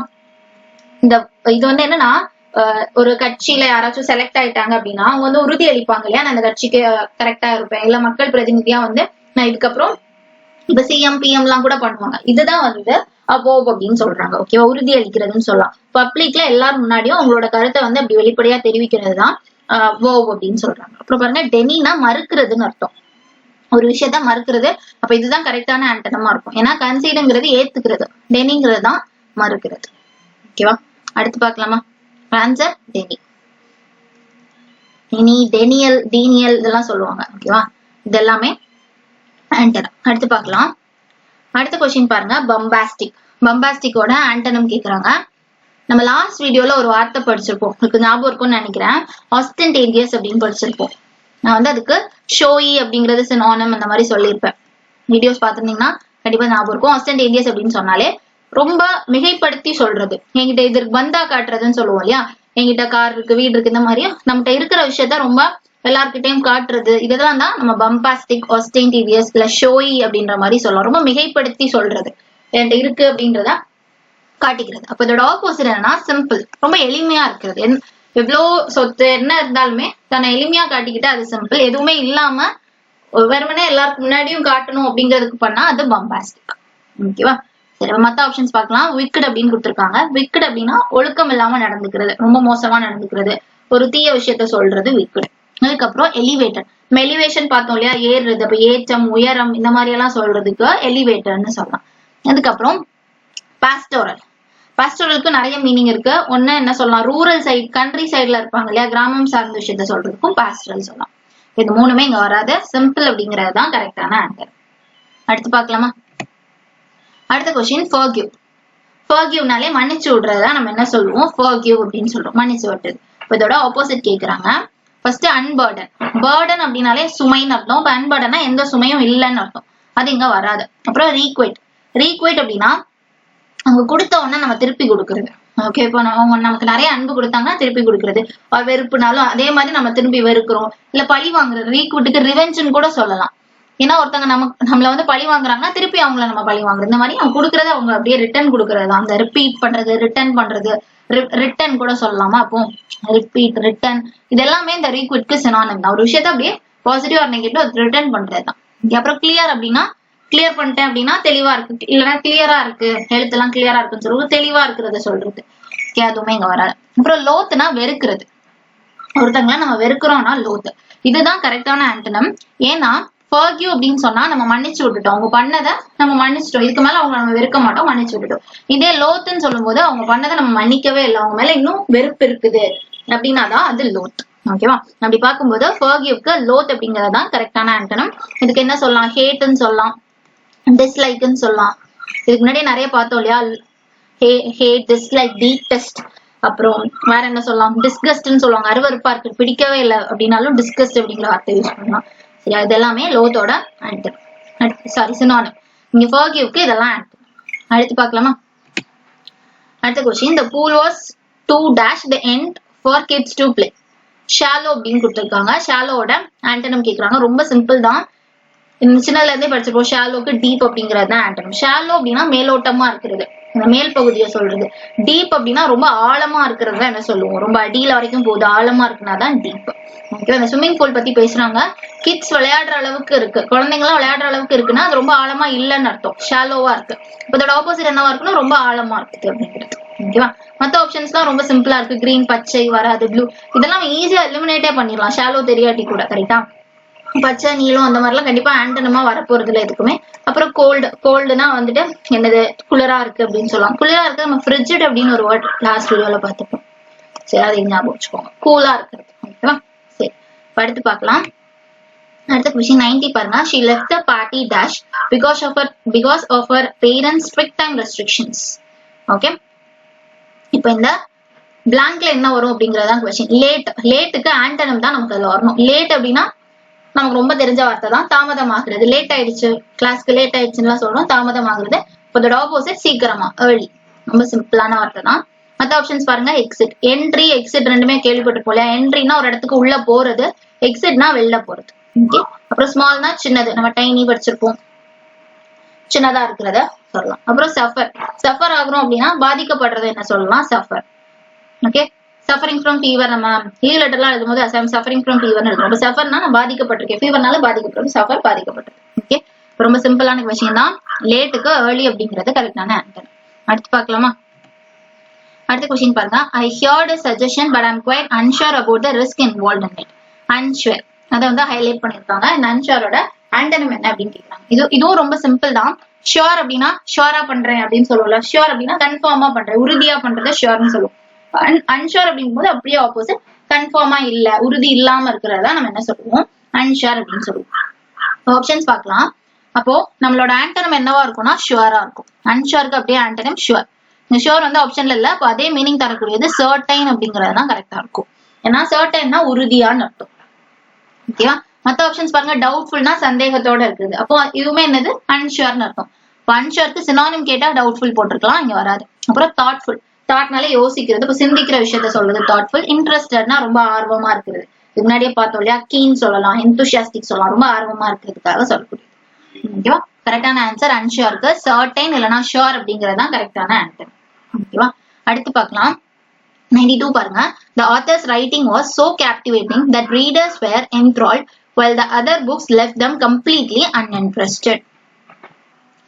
S1: இந்த இது வந்து என்னன்னா ஒரு கட்சியில யாராச்சும் செலக்ட் ஆயிட்டாங்க அப்படின்னா அவங்க வந்து உறுதி அளிப்பாங்க இல்லையா, நான் அந்த கட்சிக்கு கரெக்டா இருப்பேன், இல்ல மக்கள் பிரதிநிதியா வந்து நான் இதுக்கப்புறம் இப்ப சிஎம் பிஎம் எல்லாம் கூட பண்ணுவாங்க. இதுதான் வந்து அவோவ் அப்படின்னு சொல்றாங்க. ஓகேவா, உறுதி அளிக்கிறதுன்னு சொல்லலாம். பப்ளிக்ல எல்லாரும் முன்னாடியும் அவங்களோட கருத்தை வந்து அப்படி வெளிப்படையா தெரிவிக்கிறது தான் வோவ் அப்படின்னு சொல்றாங்க. அப்புறம் பாருங்க, டெனினா மறுக்கிறதுன்னு அர்த்தம், ஒரு விஷயத்த மறுக்கிறது. அப்ப இதுதான் கரெக்டான ஆன்டனமா இருக்கும். ஏன்னா கன்சீடுங்கிறது ஏத்துக்கிறது, டெனிங்கிறது தான் மறுக்கிறது. ஓகேவா, அடுத்து பார்க்கலாமா? ஆன்சர் டெனி. டெனி, டெனியல், டீனியல் இதெல்லாம் சொல்லுவாங்க. ஓகேவா, இது எல்லாமே ஆன்டனம். அடுத்து பார்க்கலாம். அடுத்த கொஸ்டின் பாருங்க. பம்பாஸ்டிக். பம்பாஸ்டிக்கோட ஆன்டனம் கேக்குறாங்க. நம்ம லாஸ்ட் வீடியோல ஒரு வார்த்தை படிச்சிருப்போம், உங்களுக்கு ஞாபகம் இருக்கும்னு நினைக்கிறேன். ஆஸ்டன்டேரியஸ் அப்படின்னு படிச்சிருப்போம். நான் வந்து அதுக்கு ஷோயி அப்படிங்கறது சினானிம் அந்த மாதிரி சொல்லியிருப்பேன். வீடியோஸ் பார்த்திருந்தீங்கன்னா கண்டிப்பா ஞாபகம் இருக்கும். ஆஸ்டன்டேரியஸ் அப்படின்னு சொன்னாலே ரொம்ப மிகைப்படுத்தி சொல்றது, என்கிட்ட இதற்கு பந்தா காட்டுறதுன்னு சொல்லுவோம் இல்லையா, என்கிட்ட கார் இருக்கு, வீடு இருக்கு, இந்த மாதிரி நம்மகிட்ட இருக்கிற விஷயத்த ரொம்ப எல்லார்கிட்டையும் காட்டுறது, இதெல்லாம் தான் நம்ம பம்பாஸ்டிக், ஆஸ்டன்டேரியஸ் இல்ல ஷோயி அப்படின்ற மாதிரி சொல்லலாம். ரொம்ப மிகைப்படுத்தி சொல்றது, என்கிட்ட இருக்கு அப்படின்றத காட்டிக்கிறது. அப்ப இதோட ஆப்போசிட் என்னன்னா சிம்பிள், ரொம்ப எளிமையா இருக்கிறது. எவ்வளோ சொத்து என்ன இருந்தாலுமே தன்னை எளிமையா காட்டிக்கிட்டு அது சிம்பிள். எதுவுமே இல்லாம வெறுமனே எல்லாருக்கும் முன்னாடியும் காட்டணும் அப்படிங்கிறதுக்கு பண்ணா அது பம்பாஸ்டிக். ஓகேவா, சரி மத்த ஆப்ஷன்ஸ் பார்க்கலாம். விக்கட் அப்படின்னு கொடுத்துருக்காங்க. விக்கட் அப்படின்னா ஒழுக்கம் இல்லாம நடந்துக்கிறது, ரொம்ப மோசமா நடந்துக்கிறது, ஒரு தீய விஷயத்த சொல்றது விக்கட். அதுக்கப்புறம் எலிவேட்டர். நம்ம எலிவேஷன் பார்த்தோம் இல்லையா, ஏறுறது, அப்ப ஏற்றம், உயரம், இந்த மாதிரி எல்லாம் சொல்றதுக்கு எலிவேட்டர்னு சொல்லலாம். அதுக்கப்புறம் பாஸ்டோரல். பாஸ்டோரலுக்கு நிறைய மீனிங் இருக்கு. ஒண்ணு என்ன சொல்லலாம், ரூரல் சைட், கண்ட்ரி சைட்ல இருப்பாங்க இல்லையா, கிராமம் சார்ந்த விஷயத்த சொல்றதுக்கும் பாஸ்டோரல் சொல்லலாம். இது 3மே இங்க வராது. சிம்பிள் அப்படிங்கிறது தான் கரெக்டான ஆன்சர். அடுத்து பார்க்கலாமா? அடுத்த கொஸ்டின் ஃபர்கிவ். ஃபர்கிவ்னாலே மன்னிச்சு விடுறதா நம்ம என்ன சொல்லுவோம்? ஃபர்கிவ் அப்படின்னு சொல்றோம், மன்னிச்சு விட்டுறது. இப்ப இதோட ஆப்போசிட் கேக்குறாங்க. ஃபர்ஸ்ட் அன்பர்டன். பர்டன் அப்படின்னாலே சுமைன்னு அர்த்தம். இப்ப அன்பர்டனா எந்த சுமையும் இல்லைன்னு அர்த்தம், அது இங்க வராது. அப்புறம் ரீக்வைட். ரீக்வைட் அப்படின்னா அவங்க கொடுத்த உடனே நம்ம திருப்பி கொடுக்கறது. ஓகே, இப்போ அவங்க நமக்கு நிறைய அன்பு கொடுத்தாங்கன்னா திருப்பி கொடுக்கறது. வெறுப்புனாலும் அதே மாதிரி நம்ம திருப்பி வெறுக்கிறோம். இல்ல பழி வாங்குறது, ரீக்விட்டுக்கு ரிவெஞ்சுன்னு கூட சொல்லலாம். ஏன்னா ஒருத்தவங்க நம்மள வந்து பழி வாங்குறாங்கன்னா திருப்பி அவங்கள நம்ம பழி வாங்குறது. இந்த மாதிரி அவங்க கொடுக்கறத அவங்க அப்படியே ரிட்டர்ன் கொடுக்கறது, அந்த ரிப்பீட் பண்றது, ரிட்டர்ன் பண்றது, ரிட்டர்ன் கூட சொல்லலாமா? அப்போ ரிப்பீட், ரிட்டர்ன், இது எல்லாமே இந்த ரீக்விட்க்கு சினானிம் தான். ஒரு விஷயத்த அப்படியே பாசிட்டிவ் ஆர் நெகட்டிவ் ரிட்டர்ன் பண்றது தான். அப்புறம் கிளியர் அப்படின்னா கிளியர் பண்ணிட்டேன் அப்படின்னா தெளிவா இருக்கு, இல்லைன்னா கிளியரா இருக்கு, எழுத்தெல்லாம் கிளியரா இருக்குன்னு சொல்றது, தெளிவா இருக்கிறத சொல்றது. அதுவுமே இங்க வராது. அப்புறம் லோத்துனா வெறுக்கிறது. ஒருத்தங்கள நம்ம வெறுக்கிறோம்னா லோத்து. இதுதான் கரெக்டான ஆன்டனம். ஏன்னா ஃபர்கிவ் அப்படின்னு சொன்னா நம்ம மன்னிச்சு விட்டுட்டோம், அவங்க பண்ணதை நம்ம மன்னிச்சிட்டோம், இதுக்கு மேல அவங்க நம்ம வெறுக்க மாட்டோம், மன்னிச்சு விட்டுட்டோம். இதே லோத்துன்னு சொல்லும் போது அவங்க பண்ணதை நம்ம மன்னிக்கவே இல்லை, அவங்க மேல இன்னும் வெறுப்பு இருக்குது அப்படின்னாதான் அது லோத். ஓகேவா, அப்படி பார்க்கும்போது ஃபர்கிவ்க்கு லோத் அப்படிங்கறதுதான் கரெக்டான ஆன்டனம். இதுக்கு என்ன சொல்லலாம்? ஹேட்னு சொல்லலாம், டிஸ்லைக்னு சொல்லலாம். இதுக்கு முன்னாடியே நிறைய பார்த்தோம் இல்லையா, ஹேட், டிஸ்லைக், டீடெஸ்ட். அப்புறம் வேற என்ன சொல்லலாம்? டிஸ்கஸ்ட்னு சொல்லுவாங்க, அருவருப்பா இருக்கு, பிடிக்கவே இல்லை அப்படின்னாலும் டிஸ்கஸ்ட் அப்படிங்கிற வார்த்தை யூஸ் பண்ணலாம். சரியா, இது எல்லாமே லோத்தோட ஆன்டனம், சாரி சினானிம். இங்க ஃபர்கிவ்க்கு இதெல்லாம் ஆன்டனம். அடுத்து பார்க்கலாமா? அடுத்த question. The pool was to dash the end for kids to play. Shallow அப்படின்னு கொடுத்துருக்காங்க. ஷாலோட ஆன்டனம் கேக்குறாங்க. ரொம்ப சிம்பிள் தான், சின்னதுல இருந்தே படிச்சிருப்போம். ஷாலோக்கு டீப் அப்படிங்கிறது தான் ஆன்டனம். ஷாலோ அப்படின்னா மேலோட்டமா இருக்கிறது, இந்த மேல் பகுதியை சொல்றது. டீப் அப்படின்னா ரொம்ப ஆழமா இருக்கிறது என்ன சொல்லுவோம், ரொம்ப அடியில வரைக்கும் போகுது, ஆழமா இருக்குனாதான் டீப். ஓகே, இந்த ஸ்விம்மிங் பூல் பத்தி பேசுறாங்க. கிட்ஸ் விளையாடுற அளவுக்கு இருக்கு, குழந்தைங்களாம் விளையாடுற அளவுக்கு இருக்குன்னா அது ரொம்ப ஆழமா இல்லைன்னு அர்த்தம், ஷாலோவா இருக்கு. இப்போ இதோட ஆப்போசிட் என்னவா இருக்குன்னா ரொம்ப ஆழமா இருக்குது அப்படிங்கிறது. ஓகேவா, மத்த ஆப்ஷன்ஸ்லாம் ரொம்ப சிம்பிளா இருக்கு. கிரீன் பச்சை வராது, ப்ளூ இதெல்லாம் ஈஸியா எலிமினேட்டே பண்ணிடலாம், ஷாலோ தெரியாட்டி கூட. கரெக்டா, பச்சை நீளம் அந்த மாதிரிலாம் கண்டிப்பா ஆண்டனமா வரப்போறது இல்லை எதுக்குமே. அப்புறம் கோல்டுனா வந்துட்டு என்னது, குளிரா இருக்கு அப்படின்னு சொல்லலாம். குளிரா இருக்கு நம்ம ஃப்ரிட்ஜிட் அப்படின்னு ஒரு வேர்ட் லாஸ்ட் வீடியோல பார்த்துப்போம். சரி, அதை ஞாபகம் வச்சுக்கோங்க, கூலா இருக்கிறது. ஓகேவா, சரி அடுத்து பார்க்கலாம். அடுத்த கொஸ்டின் 90 பாருங்க. She left the party dash because of her parents strict time restrictions. Okay, இப்போ இந்த பிளாங்க்ல என்ன வரும் அப்படிங்கறதான் கொஸ்டின். லேட்டுக்கு ஆண்டனம் தான் நமக்கு அதுல வரணும். லேட் அப்படின்னா நமக்கு ரொம்ப தெரிஞ்ச வார்த்தை தான், தாமதமாகிறது. லேட் ஆயிடுச்சு, கிளாஸ்க்கு லேட் ஆயிடுச்சுன்னு சொல்றோம், தாமதமாகிறது. இப்போ இதோட ஆப்போசிட் சீக்கிரமா, ஏர்லி. ரொம்ப சிம்பிளான வார்த்தை தான். மற்ற ஆப்ஷன்ஸ் பாருங்க. எக்ஸிட், என்ட்ரி, எக்ஸிட் ரெண்டுமே கேள்விப்பட்டு போல. என்ட்ரினா ஒரு இடத்துக்கு உள்ள போறது, எக்ஸிட்னா வெளில போறது. ஓகே, அப்புறம் ஸ்மால்னா சின்னது, நம்ம டைனி படிச்சிருப்போம், சின்னதா இருக்கிறத சொல்லலாம். அப்புறம் சஃபர் ஆகுறோம் அப்படின்னா பாதிக்கப்படுறது என்ன சொல்லலாம், suffer. Okay, suffering from fever, நம்ம லீவ் லெட்டர்லாம் எழுதும்போது ஐம் சஃபரிங் ஃப்ரம் ஃபீவர் எழுதுறோம். சஃபர்னா நான் பாதிக்கப்பட்டிருக்கேன், ஃபீவர்னால பாதிக்கப்படுறது, சஃபர் பாதிக்கப்பட்டது. ஓகே, ரொம்ப சிம்பிளான விஷயம் தான். லேட்டுக்கு ஏர்லி அப்படிங்கிறது கரெக்டான ஆன்சர். அடுத்து பார்க்கலாமா. அடுத்த கொஸ்டின் பாருங்க. ஐ heard a suggestion but I'm quite unsure about the risk involved in it. unsure அதை வந்து ஹைலைட் பண்ணிருக்காங்க. இந்த அன்ஷூரோட ஆண்டனம் என்ன அப்படின்னு கேக்குறாங்க. இதுவும் ரொம்ப சிம்பிள் தான். ஷியோர் அப்படின்னா ஷியோரா பண்றேன் அப்படின்னு சொல்லுவோம்ல. ஷியோர் அப்படின்னா கன்ஃபார்மா பண்றேன், உறுதியா பண்றதை ஷியோர்னு சொல்லுவோம். அன்ஷூர் அப்படிங்கும் போது அப்படியே ஆப்போசிட், கன்ஃபார்மா இல்ல, உறுதி இல்லாம இருக்கிறதா நம்ம என்ன சொல்லுவோம், அன்ஷூர் அப்படின்னு சொல்லுவோம். ஆப்ஷன்ஸ் பார்க்கலாம். அப்போ நம்மளோட ஆண்டனம் என்னவா இருக்கும்னா ஷுவரா இருக்கும். அன்ஷூருக்கு அப்படியே ஆண்டனம் ஷுவர். இந்த ஷுவர் வந்து ஆப்ஷன்ல இல்ல, அப்போ அதே மீனிங் தரக்கூடியது சர்டைன் அப்படிங்கறது தான் கரெக்டா இருக்கும். ஏன்னா சர்டைன்னா உறுதியான்னு அர்த்தம். ஓகேவா, மத்த ஆப்ஷன்ஸ் பாருங்க. டவுட்ஃபுல்னா சந்தேகத்தோட இருக்குது, அப்போ இதுவுமே என்னது, அன்ஷூர்னு அர்த்தம். இப்போ அன்ஷூருக்கு சினானிம் கேட்டா டவுட்ஃபுல் போட்டிருக்கலாம், இங்க வராது. அப்புறம் தாட்ஃபுல், தாட்னாலே யோசிக்கிறது, இப்போ சிந்திக்கிற விஷயத்த சொல்றது தாட்ஃபுல். இன்ட்ரெஸ்டட்னா ரொம்ப ஆர்வமா இருக்கிறது, இது முன்னாடியே பார்த்தோம் இல்லையா. கீன் சொல்லலாம், எந்தூசியாஸ்டிக் சொல்லலாம், ரொம்ப ஆர்வமா இருக்கிறதுக்காக சொல்லக்கூடியது. ஓகேவா, கரெக்டான ஆன்சர் அன்ஷூருக்கு சர்டைன் இல்லைன்னா ஷுவர் அப்படிங்கறது தான் கரெக்டான ஆன்சர். ஓகேவா, அடுத்து பார்க்கலாம். 92 பாருங்க. The author's writing was so captivating that readers were enthralled while the other books left them completely uninterested.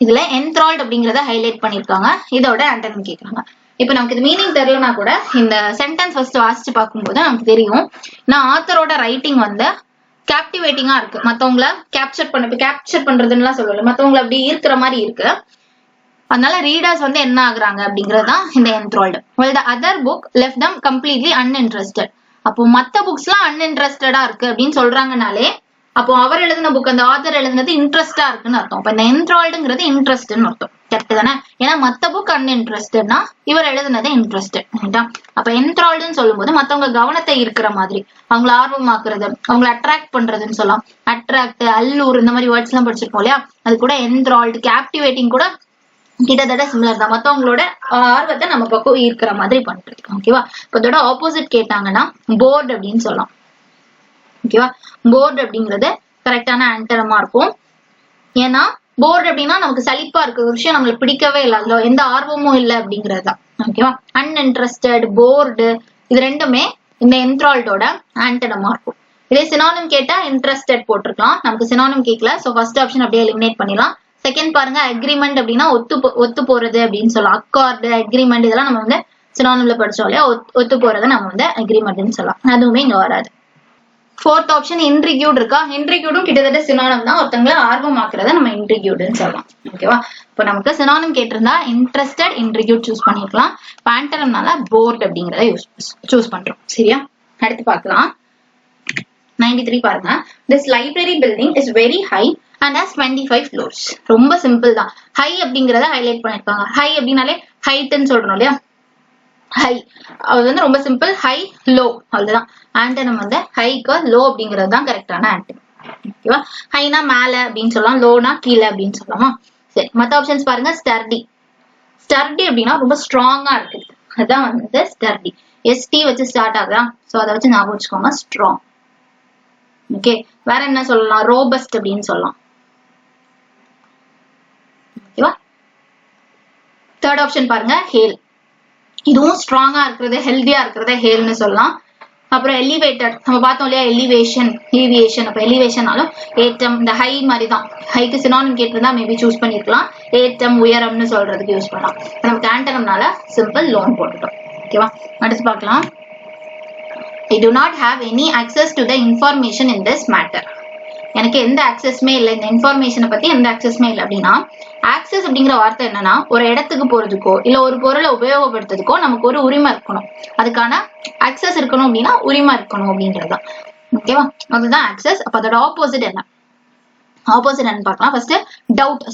S1: இதுல enthralled அப்படிங்கறத ஹைலைட் பண்ணிருக்காங்க. இதோட ஆண்டனம் கேக்குறாங்க. இப்போ நமக்கு இது மீனிங் தெரியலனா கூட இந்த சென்டென்ஸ் ஃபர்ஸ்ட் வாசிச்சு பார்க்கும்போது நமக்கு தெரியும். நான் ஆத்தரோட ரைட்டிங் வந்து கேப்டிவேட்டிங்கா இருக்கு, மத்தவங்கள கேப்சர் பண்றதுன்னு சொல்லல, மத்தவங்களை அப்படி இருக்கிற மாதிரி இருக்கு. அதனால ரீடர்ஸ் வந்து என்ன ஆகுறாங்க அப்படிங்கறதுதான் இந்த enthralled. While the other book left them completely uninterested. அப்போ மத்த புக்ஸ்லாம் அன்இன்ட்ரெஸ்டடா இருக்கு அப்படின்னு சொல்றாங்கனாலே அப்போ அவர் எழுதின புக், அந்த ஆத்தர் எழுதினது இன்ட்ரெஸ்டா இருக்குன்னு அர்த்தம். இப்ப இந்த enthralledங்கிறது இன்ட்ரெஸ்ட்னு அர்த்தம். கரெக்ட் தானே? ஏன்னா மத்த புக் அன்இன்ட்ரெஸ்டட்னா இவர் எழுதினது இன்ட்ரெஸ்டட். அப்ப enthralledன்னு சொல்லும்போது மத்தவங்க கவனத்தை ஈர்க்கிற மாதிரி, அவங்களை ஆர்வமாக்குறது, அவங்களை அட்ராக்ட் பண்றதுன்னு சொல்லலாம். அட்ராக்ட், அல்லூர் இந்த மாதிரி வேர்ட்ஸ் எல்லாம் படிச்சிருப்போம் இல்லையா. அது கூட enthralled, கேப்டிவேட்டிங் கூட கிட்டத்தட்ட சிமிலர் தான். மத்தவங்களோட ஆர்வத்தை நம்ம பக்கம் ஈர்க்கிற மாதிரி பண்றது. ஓகேவா, இப்போ இதோட ஆப்போசிட் கேட்டாங்கன்னா போர்டு அப்படின்னு சொல்லலாம். ஓகேவா, போர்டு அப்படிங்கிறது கரெக்டான ஆன்சரமா இருக்கும். ஏன்னா போர்டு அப்படின்னா நமக்கு சலிப்பா இருக்க ஒரு விஷயம், நம்மளுக்கு பிடிக்கவே இல்லை, அதுல எந்த ஆர்வமும் இல்லை அப்படிங்கிறது தான். ஓகேவா, அன்இன்ட்ரெஸ்டட், போர்டு இது ரெண்டுமே இந்த enthralledோட ஆன்டனமா இருக்கும். இதே சினானிம் கேட்டா இன்ட்ரெஸ்டட் போட்டிருக்கலாம், நமக்கு சினானிம் கேட்கல. சோ ஃபர்ஸ்ட் ஆப்ஷன் அப்படியே எலிமினேட் பண்ணிடலாம். செகண்ட் பாருங்க, அக்ரிமெண்ட் அப்படின்னா ஒத்து போறது அப்படின்னு சொல்லலாம். அக்கார்டு, அக்ரிமெண்ட் இதெல்லாம் நம்ம வந்து சினானிம்ல படிச்சோம் இல்லையா. ஒத்து போறதை நம்ம வந்து அக்ரிமெண்ட்னு சொல்லலாம், அதுவுமே இங்க வராது. ஃபோர்த் ஆப்ஷன் இன்ட்ரிகியூட் இருக்கா. இன்ட்ரிகியூடும் கிட்டத்தட்ட சினானிம் தான், ஒருத்தவங்களை ஆர்வமாக்குறத நம்ம இன்ட்ரிகியூட்னு சொல்லலாம். ஓகேவா, இப்போ நமக்கு சினானிம் கேட்டிருந்தா இன்ட்ரெஸ்டட், இன்ட்ரிகியூட் சூஸ் பண்ணிருக்கலாம். ஆன்டனம்னால போர்ட் அப்படிங்கறத சூஸ் பண்றோம். சரியா, அடுத்து பார்க்கலாம். 93 பாருங்க. This library building is very high and has 25 floors. ரொம்ப சிம்பிள் தான். ஹை அப்படிங்கறத ஹைலைட் பண்ணிருக்காங்க. ஹை அப்படின்னாலே ஹைட்னு சொல்றோம் இல்லையா. ஹை அது வந்து ரொம்ப சிம்பிள், ஹை லோ அவ்வளவுதான். ஆண்டனம் வந்து ஹைக்கு லோ அப்படிங்கிறது தான் கரெக்டான ஆண்டனம். ஓகேவா, ஹைனா மேல அப்படின்னு சொல்லலாம், லோனா கீழே அப்படின்னு சொல்லலாமா. சரி, மத்த ஆப்ஷன்ஸ் பாருங்க. ஸ்டர்டி, ஸ்டர்டி அப்படின்னா ரொம்ப ஸ்ட்ராங்கா இருக்குது, அதுதான் வந்து ஸ்டர்டி. எஸ்டி வச்சு ஸ்டார்ட் ஆகுதா, சோ அதை வச்சு ஞாபகம் வச்சுக்கோங்க, ஸ்ட்ராங். ஓகே, வேற என்ன சொல்லலாம், ரோபஸ்ட் அப்படின்னு சொல்லலாம். ஓகேவா, தேர்ட் ஆப்ஷன் பாருங்க ஹேல். இதுவும் ஸ்ட்ராங்கா இருக்கிறது, ஹெல்தியா இருக்கிறத ஹேல்னு சொல்லலாம். அப்புறம் எலிவேட்டட் நம்ம பார்த்தோம் இல்லையா, எலிவேஷன் ஏவியேஷன். அப்ப எலிவேஷனாலும் ஏற்றம், இந்த ஹை மாதிரி தான். ஹைக்கு சினானிம் கேட்டிருந்தா மேபி சூஸ் பண்ணிருக்கலாம். ஏற்றம் உயரம்னு சொல்றதுக்கு யூஸ் பண்ணலாம். நமக்கு ஆண்டனம்னால சிம்பிள் லோன் போட்டுட்டோம். ஓகேவா, அடுத்து பார்க்கலாம். I do not have any access to the information in this matter. எனக்கு எந்த ஆக்சஸ்மே இல்லை, இந்த இன்ஃபர்மேஷனை பத்தி எந்த ஆக்சஸ்மே இல்லை அப்படின்னா, ஆக்சஸ் அப்படிங்கிற வார்த்தை என்னன்னா ஒரு இடத்துக்கு போறதுக்கோ இல்ல ஒரு பொருளை உபயோகப்படுத்துறதுக்கோ நமக்கு ஒரு உரிமை இருக்கணும். அதுக்கான ஆக்சஸ் இருக்கணும் அப்படின்னா உரிமை இருக்கணும் அப்படின்றதுதான். ஓகேவா, அதுதான் ஆக்சஸ். அப்ப அதோட ஆப்போசிட் என்ன, ஆப்போசிட் என்னன்னு பார்க்கலாம். ஃபர்ஸ்ட் டவுட்,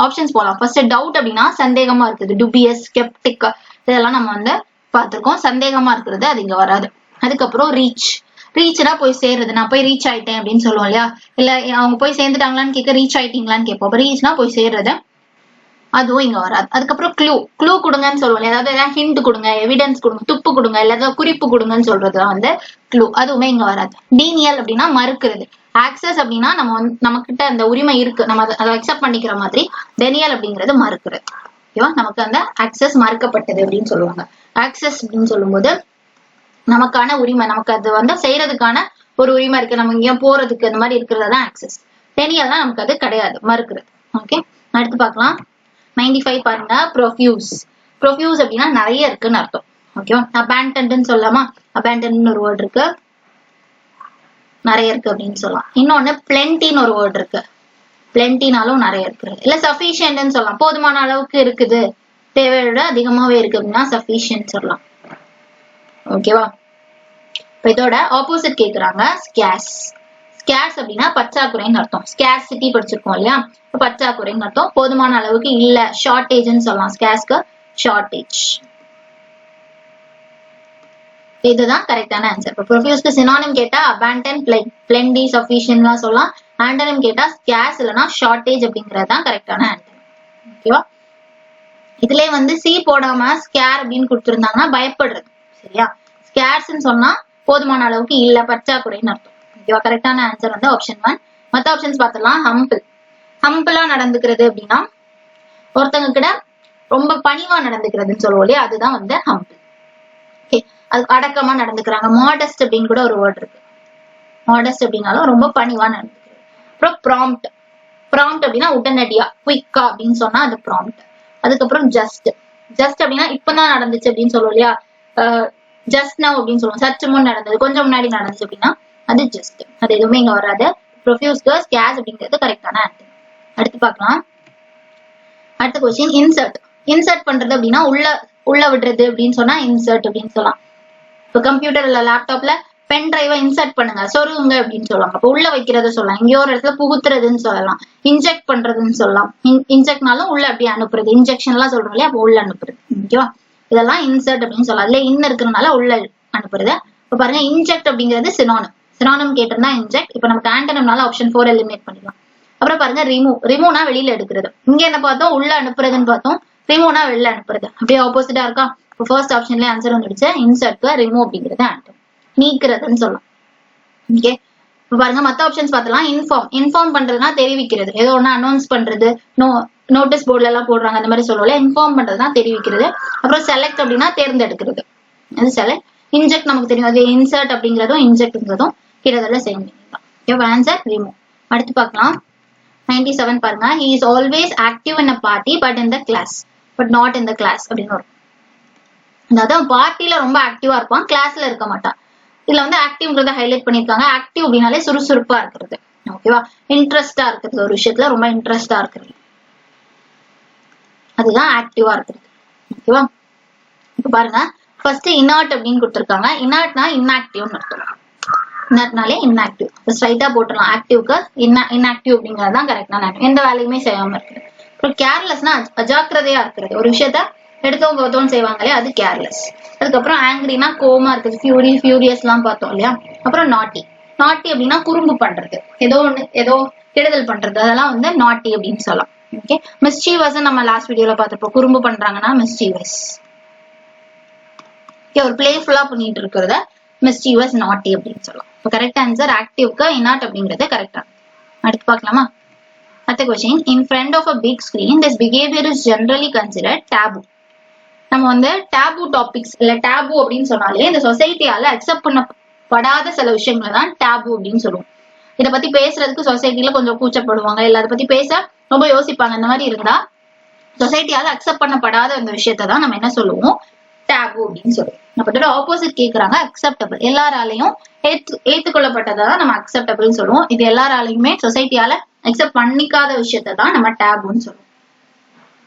S1: ஆப்ஷன்ஸ் போலாம். ஃபர்ஸ்ட் டவுட் அப்படின்னா சந்தேகமா இருக்குது, டுபியஸ், ஸ்கெப்டிக், இதெல்லாம் நம்ம வந்து பார்த்திருக்கோம். சந்தேகமா இருக்கிறது அது இங்க வராது. அதுக்கப்புறம் ரீச், ரீச்னா போய் சேர்றது. நான் போய் ரீச் ஆயிட்டேன் அப்படின்னு சொல்லுவோம் இல்லையா, இல்ல அவங்க போய் சேர்ந்துட்டாங்களான்னு கேட்க ரீச் ஆயிட்டீங்களான்னு கேட்போம். அப்ப ரீச்னா போய் சேர்றது, அதுவும் இங்க வராது. அதுக்கப்புறம் க்ளூ, க்ளூ கொடுங்கன்னு சொல்லுவோம், ஏதாவது ஹிண்ட் கொடுங்க, எவிடன்ஸ் கொடுங்க, துப்பு கொடுங்க, இல்ல ஏதாவது குறிப்பு கொடுங்கன்னு சொல்றதுதான் வந்து க்ளூ, அதுவுமே இங்க வராது. டீனியல் அப்படின்னா மறுக்கிறது. ஆக்சஸ் அப்படின்னா நம்ம கிட்ட அந்த உரிமை இருக்கு, நம்ம அதை அக்செப்ட் பண்ணிக்கிற மாதிரி. டெனியல் அப்படிங்கிறது மறுக்கிறது. ஓகேவா, நமக்கு அந்த ஆக்சஸ் மறுக்கப்பட்டது அப்படின்னு சொல்லுவாங்க. ஆக்சஸ் அப்படின்னு சொல்லும்போது நமக்கான உரிமை, நமக்கு அது வந்து செய்யறதுக்கான ஒரு உரிமை இருக்கு, நம்ம இங்க போறதுக்கு அந்த மாதிரி இருக்கிறது தான் ஆக்சஸ். டெனியல்னா நமக்கு அது கிடையாது, மறுக்கிறது. ஓகே, அடுத்து பார்க்கலாம். 95 பாருங்க. ப்ரொஃபியூஸ், ப்ரொஃபியூஸ் அப்படின்னா நிறைய இருக்குன்னு அர்த்தம். ஓகேவா, அபேண்டன்ட்னு சொல்லலாமா, அபேண்டன்ட்னு ஒரு வேர்ட் இருக்கு, நிறைய இருக்கு அப்படின்னு சொல்லலாம். இன்னொன்னு பிளென்டின்னு ஒரு வேர்ட் இருக்கு, பிளென்டினாலும் நிறைய இருக்கு. இல்ல சஃபிஷியன்ட்னு சொல்லலாம், போதுமான அளவுக்கு இருக்குது, தேவையோட அதிகமாவே இருக்கு அப்படின்னா சஃபிஷியன்ட் சொல்லலாம். ஓகேவா, இப்ப இதோட ஆப்போசிட் கேக்குறாங்க. ஸ்கேர்ஸ், ஸ்கேர்ஸ் அப்படின்னா பற்றாக்குறைன்னு அர்த்தம். ஸ்கேர்சிட்டி படிச்சிருக்கோம் இல்லையா, பற்றாக்குறைன்னு அர்த்தம். போதுமான அளவுக்கு இல்ல, ஷார்டேஜ்னு சொல்லலாம். ஸ்கேர்ஸ்க்கு ஷார்டேஜ். இதுதான் கரெக்டான ஆன்சர். இப்போ ப்ரொஃபியூஸ்க்கு சினானிம் கேட்டா அபேண்டன், பிளெண்டி, சஃபிஷியன்ட்லாம் சொல்லலாம். ஆண்டனிம் கேட்டா ஸ்கேர்ஸ் இல்லைன்னா ஷார்டேஜ் அப்படிங்கிறது தான் கரெக்டான ஆன்சர். ஓகேவா, இதுலயே வந்து சி போடாம ஸ்கேர் அப்படின்னு கொடுத்துருந்தாங்கன்னா பயப்படுறது. சரியா, ஸ்கேர்ஸ்ன்னு சொன்னா போதுமான அளவுக்கு இல்ல, பற்றாக்குறைன்னு அர்த்தம். ஓகேவா, கரெக்டான ஆன்சர் வந்து ஆப்ஷன் 1. மத்த ஆப்ஷன்ஸ் பார்த்தலாம். ஹம்பிள், ஹம்பிளா நடந்துக்கிறது அப்படின்னா ஒருத்தங்க கிட்ட ரொம்ப பணிவா நடந்துக்கிறதுன்னு சொல்லுவோம் இல்லையா, அதுதான் வந்து ஹம்பிள். ஓகே, அதுக்கு அடக்கமா நடந்துக்கிறாங்க. மாடஸ்ட் அப்படின்னு கூட ஒரு வேர்ட் இருக்கு. மாடஸ்ட் அப்படின்னாலும் ரொம்ப பணிவா நடந்துக்கிறது. அப்புறம் ப்ராம்ப்ட், ப்ராம்ப்ட் அப்படின்னா உடனடியா, குயிக்கா அப்படின்னு சொன்னா அது ப்ராம்ப்ட். அதுக்கப்புறம் ஜஸ்ட், ஜஸ்ட் அப்படின்னா இப்பதான் நடந்துச்சு அப்படின்னு சொல்லுவோம் இல்லையா, ஜஸ்ட் நவ் அப்படின்னு சொல்லுவோம், சற்று முன் நடந்தது, கொஞ்சம் முன்னாடி நடந்துச்சு அப்படின்னா அது ஜஸ்ட். அது எதுவுமே இங்க வராது. ப்ரொஃபியூஸ்க்கு ஸ்கேர்ஸ் அப்படிங்கிறது கரெக்டான ஆன்சர். அடுத்து பார்க்கலாம். அடுத்த கொஸ்டின் இன்சர்ட், இன்சர்ட் பண்றது அப்படின்னா உள்ள விடுறது அப்படின்னு சொன்னா இன்சர்ட் அப்படின்னு சொல்லலாம். இப்போ கம்ப்யூட்டர் இல்ல லேப்டாப்ல பென் டிரைவை இன்சர்ட் பண்ணுங்க, சொருகுங்க அப்படின்னு சொல்லுவாங்க. அப்போ உள்ள வைக்கிறத சொல்லலாம். இங்க ஒரு இடத்துல புகுத்துறதுன்னு சொல்லலாம். இன்ஜெக்ட் பண்றதுன்னு சொல்லலாம். இன்ஜெக்ட்னாலும் உள்ள அப்படியே அனுப்புறது, இன்ஜெக்ஷன் எல்லாம் சொல்றோம் இல்லையா, அப்போ உள்ள அனுப்புறது. ஓகேவா, இதெல்லாம் இன்சர்ட் அப்படின்னு சொல்லலாம். அதுல இன்ன இருக்கிறதுனால உள்ள அனுப்புறது. இப்ப பாருங்க, இன்ஜெக்ட் அப்படிங்கிறது சினானிம், சினானிம் கேட்டிருந்தா இன்ஜெக்ட். இப்ப நமக்கு ஆண்டனம்னால ஆப்ஷன் 4 எலிமினேட் பண்ணிடலாம். அப்புறம் பாருங்க ரிமூவ், ரிமூவ்னா வெளியில எடுக்கிறது. இங்க என்ன பார்த்தோம், உள்ள அனுப்புறதுன்னு பார்த்தோம். ரிமூவ்னா வெளில அனுப்புறது. அப்படியே ஆப்போசிட்டா இருக்கா. இப்போ ஃபர்ஸ்ட் ஆப்ஷன்ல ஆன்சர் வந்துடுச்சு. இன்சர்ட்க்கு ரிமூவ் அப்படிங்கிறது ஆன்சர், நீக்கிறதுன்னு சொல்லலாம். ஓகே, இப்ப பாருங்க மத்த ஆப்ஷன்ஸ் பார்த்தலாம். இன்ஃபார்ம், இன்ஃபார்ம் பண்றதுனா தெரிவிக்கிறது, ஏதோ ஒண்ணு அனௌன்ஸ் பண்றது, நோட்டீஸ் போர்ட்ல எல்லாம் போடுறாங்க அந்த மாதிரி சொல்லுவோம்ல, இன்ஃபார்ம் பண்றதுனா தெரிவிக்கிறது. அப்புறம் செலக்ட் அப்படின்னா தேர்ந்தெடுக்கிறது, அது செலக்ட். இன்ஜெக்ட் நமக்கு தெரியும், அது இன்சர்ட் அப்படிங்கிறதும் இன்ஜெக்ட்ங்கிறதும் கிட்டத்தட்ட சேம் தான். Okay, answer remove. அடுத்து பார்க்கலாம். 97 பாருங்க. he is always active in a party but in the class but not in the class அப்படின்னு வரும். அதாவது பார்ட்டில ரொம்ப ஆக்டிவா இருப்பான், கிளாஸ்ல இருக்க மாட்டான். இதுல வந்து ஆக்டிவ்ங்கிறத ஹைலைட் பண்ணிருக்காங்க. ஆக்டிவ் அப்படின்னாலே சுறுசுறுப்பா இருக்கிறது. ஓகேவா, இன்ட்ரெஸ்டா இருக்கிறது, ஒரு விஷயத்துல ரொம்ப இன்ட்ரெஸ்டா இருக்கிறது, அதுதான் ஆக்டிவா இருக்கிறது. ஓகேவா, இப்ப பாருங்க ஃபர்ஸ்ட் இனர்ட் அப்படின்னு கொடுத்திருக்காங்க. இனர்ட்னா இன்ஆக்டிவ்னு அர்த்தம். இனர்ட்னாலே இன்ஆக்டிவ். ஸ்ட்ரைட்டா போட்டுடலாம். ஆக்டிவ்க்கு இன்ஆக்டிவ் அப்படிங்கிறது தான் கரெக்டான ஆக்டிவ், எந்த வேலையுமே செய்யாம இருக்குது. அப்புறம் கேர்லெஸ்னா அஜாக்கிரதையா இருக்கிறது, ஒரு விஷயத்த எடுத்தவங்க பார்த்தோன்னு செய்வாங்களே அது கேர்லெஸ். அதுக்கப்புறம் ஆங்கிரினா கோவமா இருக்குது, ஃபியூரி, ஃபியூரியஸ் எல்லாம் பார்த்தோம் இல்லையா. அப்புறம் நாட்டி, நாட்டி அப்படின்னா குறும்பு பண்றது, ஏதோ கெடுதல் பண்றது, அதெல்லாம் வந்து நாட்டி அப்படின்னு சொல்லலாம். ஓகே, மிஸ்சீவஸ் நம்ம லாஸ்ட் வீடியோல பார்த்திருப்போம். குறும்பு பண்றாங்கன்னா மிஸ்சீவஸ். ஒரு பிளேஃபுல்லா பண்ணிட்டு இருக்கிறத மிஸ்சீவஸ், நாட்டி அப்படின்னு சொல்லலாம். இப்போ கரெக்ட் ஆன்சர் ஆக்டிவ்க்கு இனாட் அப்படிங்கிறது கரெக்டா. அடுத்து பார்க்கலாமா. அடுத்த question, in front of a big screen this behavior is generally considered taboo. நம்ம வந்து taboo topics இல்ல taboo அப்படின்னு சொன்னாலே இந்த சொசைட்டியால அக்செப்ட் பண்ணப்படாத சில விஷயங்களை தான் taboo அப்படின்னு சொல்லுவோம். இத பத்தி பேசுறதுக்கு சொசைட்டில கொஞ்சம் கூச்சப்படுவாங்க, இல்ல அதை பத்தி பேச ரொம்ப யோசிப்பாங்க. இந்த மாதிரி இருந்தா சொசைட்டியால அக்செப்ட் பண்ணப்படாத அந்த விஷயத்தை தான் நம்ம என்ன சொல்லுவோம், taboo அப்படின்னு சொல்லுவோம். அப்ப இதோட ஆப்போசிட் கேக்குறாங்க, அக்செப்டபிள். எல்லாராலையும் ஏத்துக்கொள்ளப்பட்டதை தான் நம்ம அக்செப்டபிள்னு சொல்லுவோம். இது எல்லாராலையுமே சொசைட்டியால அக்செப்ட் பண்ணிக்காத விஷயத்தை தான் நம்ம tabooன்னு சொல்லுவோம்.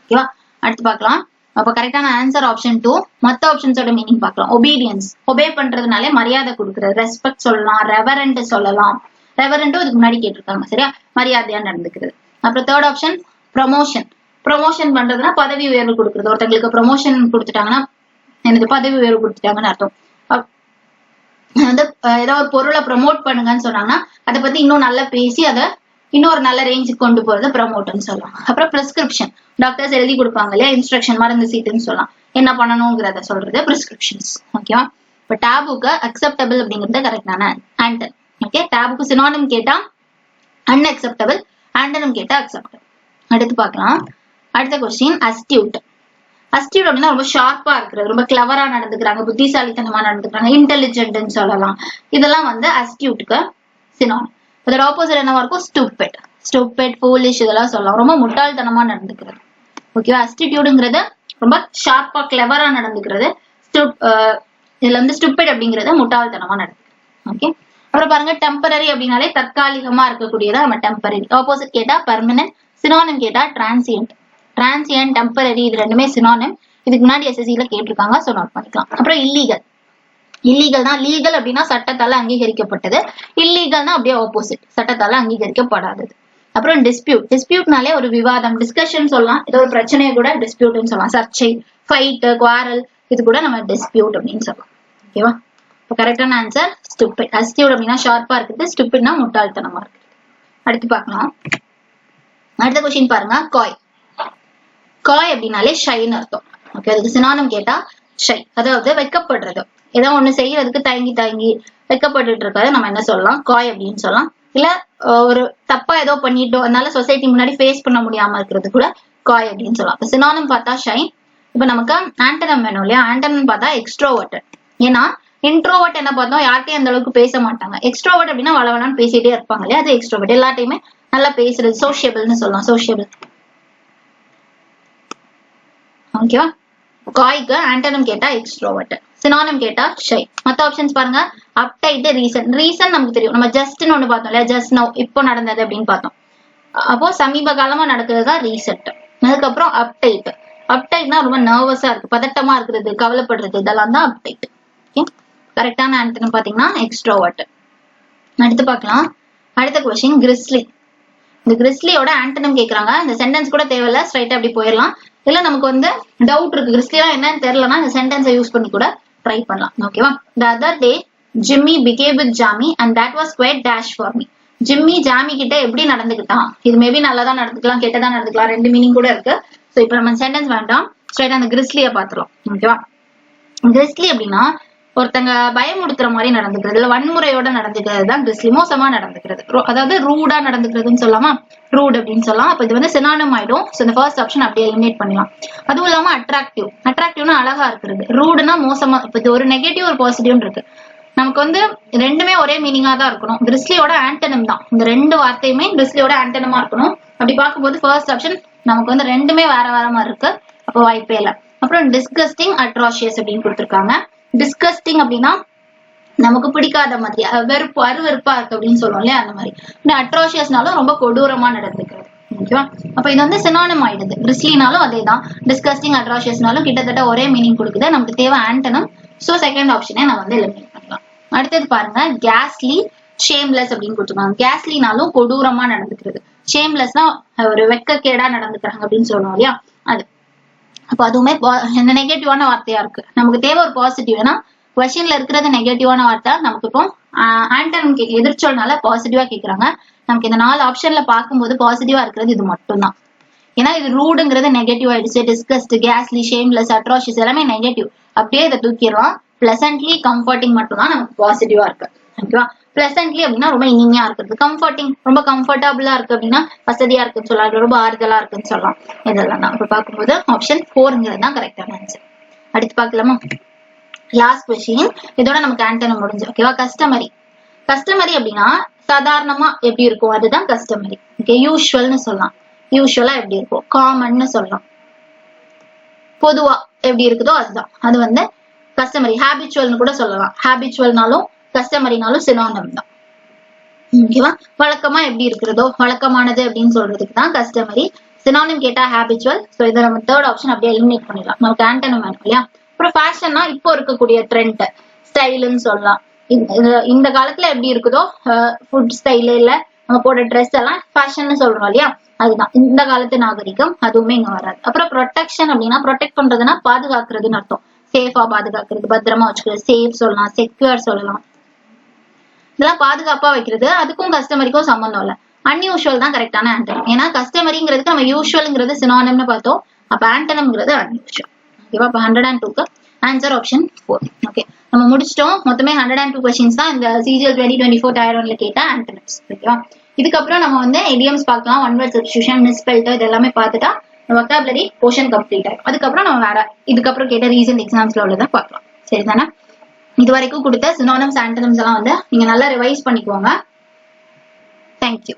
S1: ஓகேவா, அடுத்து பார்க்கலாம். அப்ப கரெக்டான ஆன்சர் ஆப்ஷன் 2. மத்த ஆப்ஷன்ஸோட மீனிங் பார்க்கலாம். ஒபீடியன்ஸ், ஒபே பண்றதுனாலே மரியாதை கொடுக்கறது, ரெஸ்பெக்ட் சொல்லலாம், ரெவரண்ட் சொல்லலாம். ரெவரண்டும் இதுக்கு முன்னாடி கேட்டிருக்காங்க, சரியா, மரியாதையா நடந்துக்கிறது. அப்புறம் தேர்ட் ஆப்ஷன் ப்ரமோஷன். ப்ரமோஷன் பண்றதுன்னா பதவி உயர்வு கொடுக்குறது. ஒருத்தங்களுக்கு ப்ரமோஷன் கொடுத்துட்டாங்கன்னா எனக்கு பதவி உயர்வு கொடுத்துட்டாங்கன்னு அர்த்தம். வந்து ஏதோ ஒரு பொருளை ப்ரமோட் பண்ணுங்கன்னு சொன்னாங்கன்னா அதை பத்தி இன்னும் நல்லா பேசி அதை இன்னொரு நல்ல ரேஞ்சுக்கு கொண்டு போறது ப்ரமோட்னு சொல்லலாம். அப்புறம் பிரிஸ்கிரிப்ஷன், டாக்டர்ஸ் எழுதி கொடுப்பாங்க இல்லையா, இன்ஸ்ட்ரக்ஷன், மருந்து சீட்டுன்னு சொல்லலாம், என்ன பண்ணணுங்கிறத சொல்றது பிரிஸ்கிரிப்ஷன்ஸ். ஓகேவா, இப்ப டாபுக்கு அக்செப்டபிள் அப்படிங்கிறது கரெக்டான ஆன்டர். ஓகே, டாபுக்கு சினானிம் கேட்டா அன்அக்செப்டபிள், ஆண்டனும் கேட்டா அக்செப்டபிள். அடுத்து பார்க்கலாம். அடுத்த கொஸ்டின், அஸ்டியூட். அஸ்டியூட் அப்படின்னா ரொம்ப ஷார்ப்பா இருக்கிறது, ரொம்ப கிளவரா நடந்துக்கிறாங்க, புத்திசாலித்தனமா நடந்துக்கிறாங்க, இன்டெலிஜென்ட்னு சொல்லலாம். இதெல்லாம் வந்து அஸ்டியூட்டுக்கு சினானிம். அதோட ஆப்போசிட் என்னவா இருக்கும், ஸ்டூபிட். ஸ்டூபிட், ஃபூலிஷ் இதெல்லாம் சொல்லலாம், ரொம்ப முட்டாள்தனமா நடந்துக்கிறது. ஓகேவா, அஸ்டிடியூடுங்கிறது ரொம்ப ஷார்ப்பா கிளவரா நடந்துக்கிறது. இதுல வந்து ஸ்டூபிட் அப்படிங்கிறது முட்டாள்தனமா நடந்துக்கிறது. ஓகே, அப்புறம் பாருங்க, டெம்பரரி அப்படின்னாலே தற்காலிகமா இருக்கக்கூடியதா நம்ம டெம்பரரி. ஆப்போசிட் கேட்டா பெர்மனன்ட், சினானிம் கேட்டா டிரான்சியன்ட். டிரான்சியன்ட், டெம்பரரி இது ரெண்டுமே சினானிம். இதுக்கு முன்னாடி எஸ்எஸ்சில கேட்டிருக்காங்க, சோ நோட் பண்ணிக்கலாம். அப்புறம் இல்லீகல். இல்லீகல் தான், லீகல் அப்படின்னா சட்டத்தால அங்கீகரிக்கப்பட்டது, இல்லீகல்னா அப்படியே ஆப்போசிட், சட்டத்தால அங்கீகரிக்கப்படாதது. அப்புறம் டிஸ்பியூட். டிஸ்பியூட்னாலே ஒரு விவாதம், டிஸ்கஷன் சொல்லலாம், ஏதோ ஒரு பிரச்சனையை கூட டிஸ்பியூட்னு சொல்லலாம். சர்ச்சை, ஃபைட், குவாரல், இது கூட நம்ம டிஸ்பியூட் அப்படின்னு சொல்லலாம். ஓகேவா, இப்போ கரெக்டான ஆன்சர் ஸ்டூபிட். அஸ்டியூட் அப்படின்னா ஷார்ப்பா இருக்குது, ஸ்டூபிட்னா முட்டாள்தனமா இருக்குது. அடுத்து பார்க்கலாம். அடுத்த கொஸ்டின் பாருங்க, காய். காய் அப்படின்னாலே ஷைன்னு அர்த்தம். ஓகே, அதுக்கு சினானிம் கேட்டா ஷை, அதாவது வெக்கப்படுறது, ஏதோ ஒண்ணு செய்யறதுக்கு தயங்கி தயங்கி வெக்கப்பட்டு இருக்காது, நம்ம என்ன சொல்லலாம், காய் அப்படின்னு சொல்லலாம். இல்ல ஒரு தப்பா ஏதோ பண்ணிட்டோம், அதனால சொசைட்டி முன்னாடி ஃபேஸ் பண்ண முடியாம இருக்கிறது கூட காய் அப்படின்னு சொல்லலாம். இப்ப சினானிம் பார்த்தா ஷைன். இப்ப நமக்கு ஆண்டனம் வேணும் இல்லையா, ஆண்டனம் பார்த்தா எக்ஸ்ட்ரோவர்ட். ஏன்னா இன்ட்ரோவர்ட் என்ன பார்த்தோம், யார்ட்டையும் அந்த அளவுக்கு பேச மாட்டாங்க. எக்ஸ்ட்ரோவர்ட் அப்படின்னா வளவலான்னு பேசிட்டே இருப்பாங்க இல்லையா, அது எக்ஸ்ட்ரோவர்ட். எல்லாத்தையுமே நல்லா பேசுறது, சோஷியபிள்னு சொல்லலாம், சோஷியபிள். ஓகேவா, காய்க்கு ஆண்டனம் கேட்டா எக்ஸ்ட்ரோவர்ட், சினானிம் கேட்டா ஷை. மத்த ஆப்ஷன்ஸ் பாருங்க, அப்டைட், ரீசன். ரீசன் நமக்கு தெரியும், நம்ம ஜஸ்ட்னு ஒண்ணு பார்த்தோம் இல்லையா, ஜஸ்ட் நவ், இப்போ நடந்தது அப்படின்னு பார்த்தோம். அப்போ சமீப காலமா நடக்கிறது தான் ரீசெண்ட். அதுக்கப்புறம் அப்டைட். அப்டைட்னா ரொம்ப நர்வஸா இருக்கு, பதட்டமா இருக்கிறது, கவலைப்படுறது, இதெல்லாம் தான் அப்டைட். ஓகே, கரெக்டான ஆன்சர் பாத்தீங்கன்னா எக்ஸ்ட்ரோவர்ட். அடுத்து பார்க்கலாம். அடுத்த கொஸ்டின், கிறிஸ்லி. இந்த கிறிஸ்லியோட ஆண்டனம் கேக்குறாங்க. இந்த சென்டென்ஸ் கூட தேவையில்ல, ஸ்ட்ரைட்டா அப்படி போயிடலாம். இல்ல நமக்கு வந்து டவுட் இருக்கு, கிறிஸ்லியா என்னன்னு தெரியலன்னா இந்த சென்டென்ஸை யூஸ் பண்ணி கூட ட்ரை பண்ணலாம். ஓகேவா, the other day Jimmy behaved with Jamie and that was quite dash for me. Jimmy Jamie கிட்ட எப்படி நடந்துக்கிட்டான், இது மேபி நல்லதா நடந்துக்கலாம், கெட்டதா நடந்துக்கலாம், ரெண்டு மீனிங் கூட இருக்கு. சோ இப்ப நம்ம சென்டென்ஸ் வேண்டாம், ஸ்ட்ரைட்டா அந்த கிறிஸ்லிய பாத்துறோம். ஓகேவா, கிறிஸ்லி அப்படின்னா ஒருத்தங்க பயமுடுத்துற மாதிரி நடந்துக்கிறது, இல்ல வன்முறையோட நடந்துக்கிறது தான் கிறிஸ்லி. மோசமா நடந்துக்கிறது, அதாவது ரூடா நடந்துக்கிறதுன்னு சொல்லாமா, ரூட் அப்படின்னு சொல்லலாம். அப்ப இது வந்து சினானிம் ஆயிடும். சோ இந்த ஃபர்ஸ்ட் ஆப்ஷன் அப்படியே எலிமினேட் பண்ணிடலாம். அதுவும் இல்லாம அட்ராக்டிவ். அட்ராக்டிவ்னா அழகா இருக்கிறது, ரூடுனா மோசமா. இப்ப இது ஒரு நெகட்டிவ் ஒரு பாசிட்டிவ் இருக்கு. நமக்கு வந்து ரெண்டுமே ஒரே மீனிங்கா தான் இருக்கணும். கிறிஸ்லியோட ஆண்டனம் தான், இந்த ரெண்டு வார்த்தையுமே கிறிஸ்லியோட ஆண்டனமா இருக்கணும். அப்படி பார்க்கும்போது ஃபர்ஸ்ட் ஆப்ஷன் நமக்கு வந்து ரெண்டுமே வேற வேற மாதிரி இருக்கு, அப்போ வாய்ப்பே இல்லை. அப்புறம் டிஸ்கஸ்டிங், அட்ராஷியஸ் அப்படின்னு கொடுத்துருக்காங்க. டிஸ்கஸ்டிங் அப்படின்னா நமக்கு பிடிக்காத மாதிரி, வெறுப்பு, அருவெறுப்பா இருக்கு அப்படின்னு சொல்லுவோம் இல்லையா, அந்த மாதிரி. அட்ராஷியஸ்னாலும் ரொம்ப கொடூரமா நடந்துக்கிறது. ஓகேவா, அப்ப இது வந்து சினானிம் ஆயிடுது. கிறிஸ்லினாலும் அதே தான், டிஸ்கஸ்டிங், அட்ராஷியஸ்னாலும் கிட்டத்தட்ட ஒரே மீனிங் கொடுக்குது. நமக்கு தேவை ஆண்டனம். சோ செகண்ட் ஆப்ஷனே நம்ம வந்து எலிமினேட் பண்ணலாம். அடுத்தது பாருங்க, கேஸ்லி, ஷேம்லெஸ் அப்படின்னு கொடுத்துருக்காங்க. கேஸ்லினாலும் கொடூரமா நடந்துக்கிறது, ஷேம்லெஸ்னா ஒரு வெக்கக்கேடா நடந்துக்கிறாங்க அப்படின்னு சொல்லுவோம் இல்லையா, அது. அப்ப அதுவுமே நெகட்டிவான வார்த்தையா இருக்கு. நமக்கு தேவை ஒரு பாசிட்டிவ். ஏன்னா கொஸ்டின்ல இருக்கிறது நெகட்டிவான வார்த்தை, நமக்கு இப்போ ஆண்டனம் எதிர்ச்சொல்னால பாசிட்டிவா கேக்குறாங்க. நமக்கு இந்த 4 ஆப்ஷன்ல பார்க்கும்போது பாசிட்டிவா இருக்கிறது இது மட்டும் தான். ஏன்னா இது ரூடுங்கிறது நெகட்டிவ் ஆயிடுச்சு, டிஸ்கஸ்ட், கேஸ்லி, ஷேம்லெஸ், அட்ராஷியஸ் எல்லாமே நெகட்டிவ். அப்படியே இதை தூக்கிடலாம். பிளசன்ட்லி, கம்ஃபர்டிங் மட்டும் தான் நமக்கு பாசிட்டிவா இருக்கு. ஓகேவா, பிளசன்ட்லி அப்படின்னா ரொம்ப இனிமையா இருக்குது. கம்ஃபர்டிங் ரொம்ப கம்ஃபர்டபுளா இருக்கு அப்படின்னா வசதியா இருக்குன்னு சொல்லலாம், ரொம்ப ஆறுதலா இருக்குன்னு சொல்லலாம். இதெல்லாம் தான் இப்ப பார்க்கும்போது ஆப்ஷன் 4ங்கிறது தான் கரெக்டான ஆன்சர். அடுத்து பார்க்கலாமா? லாஸ்ட் கொஸ்டின், இதோட நமக்கு ஆன்டனம் முடிஞ்சு. ஓகேவா? கஸ்டமரி. கஸ்டமரி அப்படின்னா சாதாரணமா எப்படி இருக்கும் அதுதான் கஸ்டமரி. ஓகே, யூஷுவல்னு சொல்லலாம். யூஷுவலா எப்படி இருக்கும், காமன்னு சொல்லலாம். பொதுவா எப்படி இருக்குதோ அதுதான், அது வந்து கஸ்டமரி. ஹேபிச்சுவல்னு கூட சொல்லலாம். ஹேபிச்சுவல்னாலும் கஸ்டமரினாலும் சினோனிம் தான். ஓகேவா? வழக்கமா எப்படி இருக்கிறதோ, வழக்கமானது அப்படின்னு சொல்றதுக்கு தான் கஸ்டமரி. சினோனிம் கேட்டா ஹேபிச்சுவல். சோ இதை நம்ம தேர்ட் ஆப்ஷன் அப்படியே எலிமினேட் பண்ணிடலாம். நமக்கு ஆன்டனம் வேணும் இல்லையா? அப்புறம் ஃபேஷன்னா இப்போ இருக்கக்கூடிய ட்ரெண்ட், ஸ்டைலுன்னு சொல்லலாம். இந்த காலத்துல எப்படி இருக்குதோ ஃபுட் ஸ்டைலு இல்ல நம்ம போட ட்ரெஸ் எல்லாம் ஃபேஷன் சொல்றோம் இல்லையா, அதுதான் இந்த காலத்து நாகரிகம். அதுவுமே இங்க வராது. அப்புறம் ப்ரொடெக்ஷன் அப்படின்னா ப்ரொடெக்ட் பண்றதுன்னா பாதுகாக்கிறதுன்னு அர்த்தம். சேஃபா பாதுகாக்கிறது, பத்திரமா வச்சுக்கிறது, சேஃப் சொல்லலாம், செக்யூர் சொல்லலாம். இதெல்லாம் பாதுகாப்பா வைக்கிறது. அதுக்கும் கஸ்டமரிக்கும் சம்பந்தம் இல்ல. அன்யூஷுவல் தான் கரெக்டான ஆன்டனம். ஏன்னா கஸ்டமரிங்கிறதுக்கு நம்ம யூஷுவல்ங்கிறது சினோனிம்னு பார்த்தோம். அப்ப ஆன்டனம்ங்கிறது அன்யூஷுவல். ஓகேவா? அப்ப 102க்கு ஆன்சர் ஆப்ஷன் 4. ஓகே, நம்ம முடிச்சிட்டோம். மொத்தமே 102 கொஸ்டின்ஸ் தான் இந்த CGL 2024 Tier 1ல கேட்ட ஆன்டனம்ஸ். ஓகேவா? இதுக்கப்புறம் நம்ம வந்து இடியம்ஸ் பார்க்கலாம், ஒன் வேர்ட் சப்ஸ்டிடியூஷன், மிஸ்ஸ்பெல்ட், இது எல்லாமே பார்த்துட்டா வொக்காபுலரி போர்ஷன் கம்ப்ளீட் ஆகும். அதுக்கப்புறம் நம்ம வேற இதுக்கப்புறம் கேட்ட ரீசன்ட் எக்ஸாம்ஸ்ல உள்ளதை பார்க்கலாம். சரிதானே? இது வரைக்கும் கொடுத்த சினோனிம்ஸ், ஆன்டனம்ஸ் எல்லாம் வந்து நீங்க நல்லா ரிவைஸ் பண்ணிக்கோங்க. தேங்க்யூ.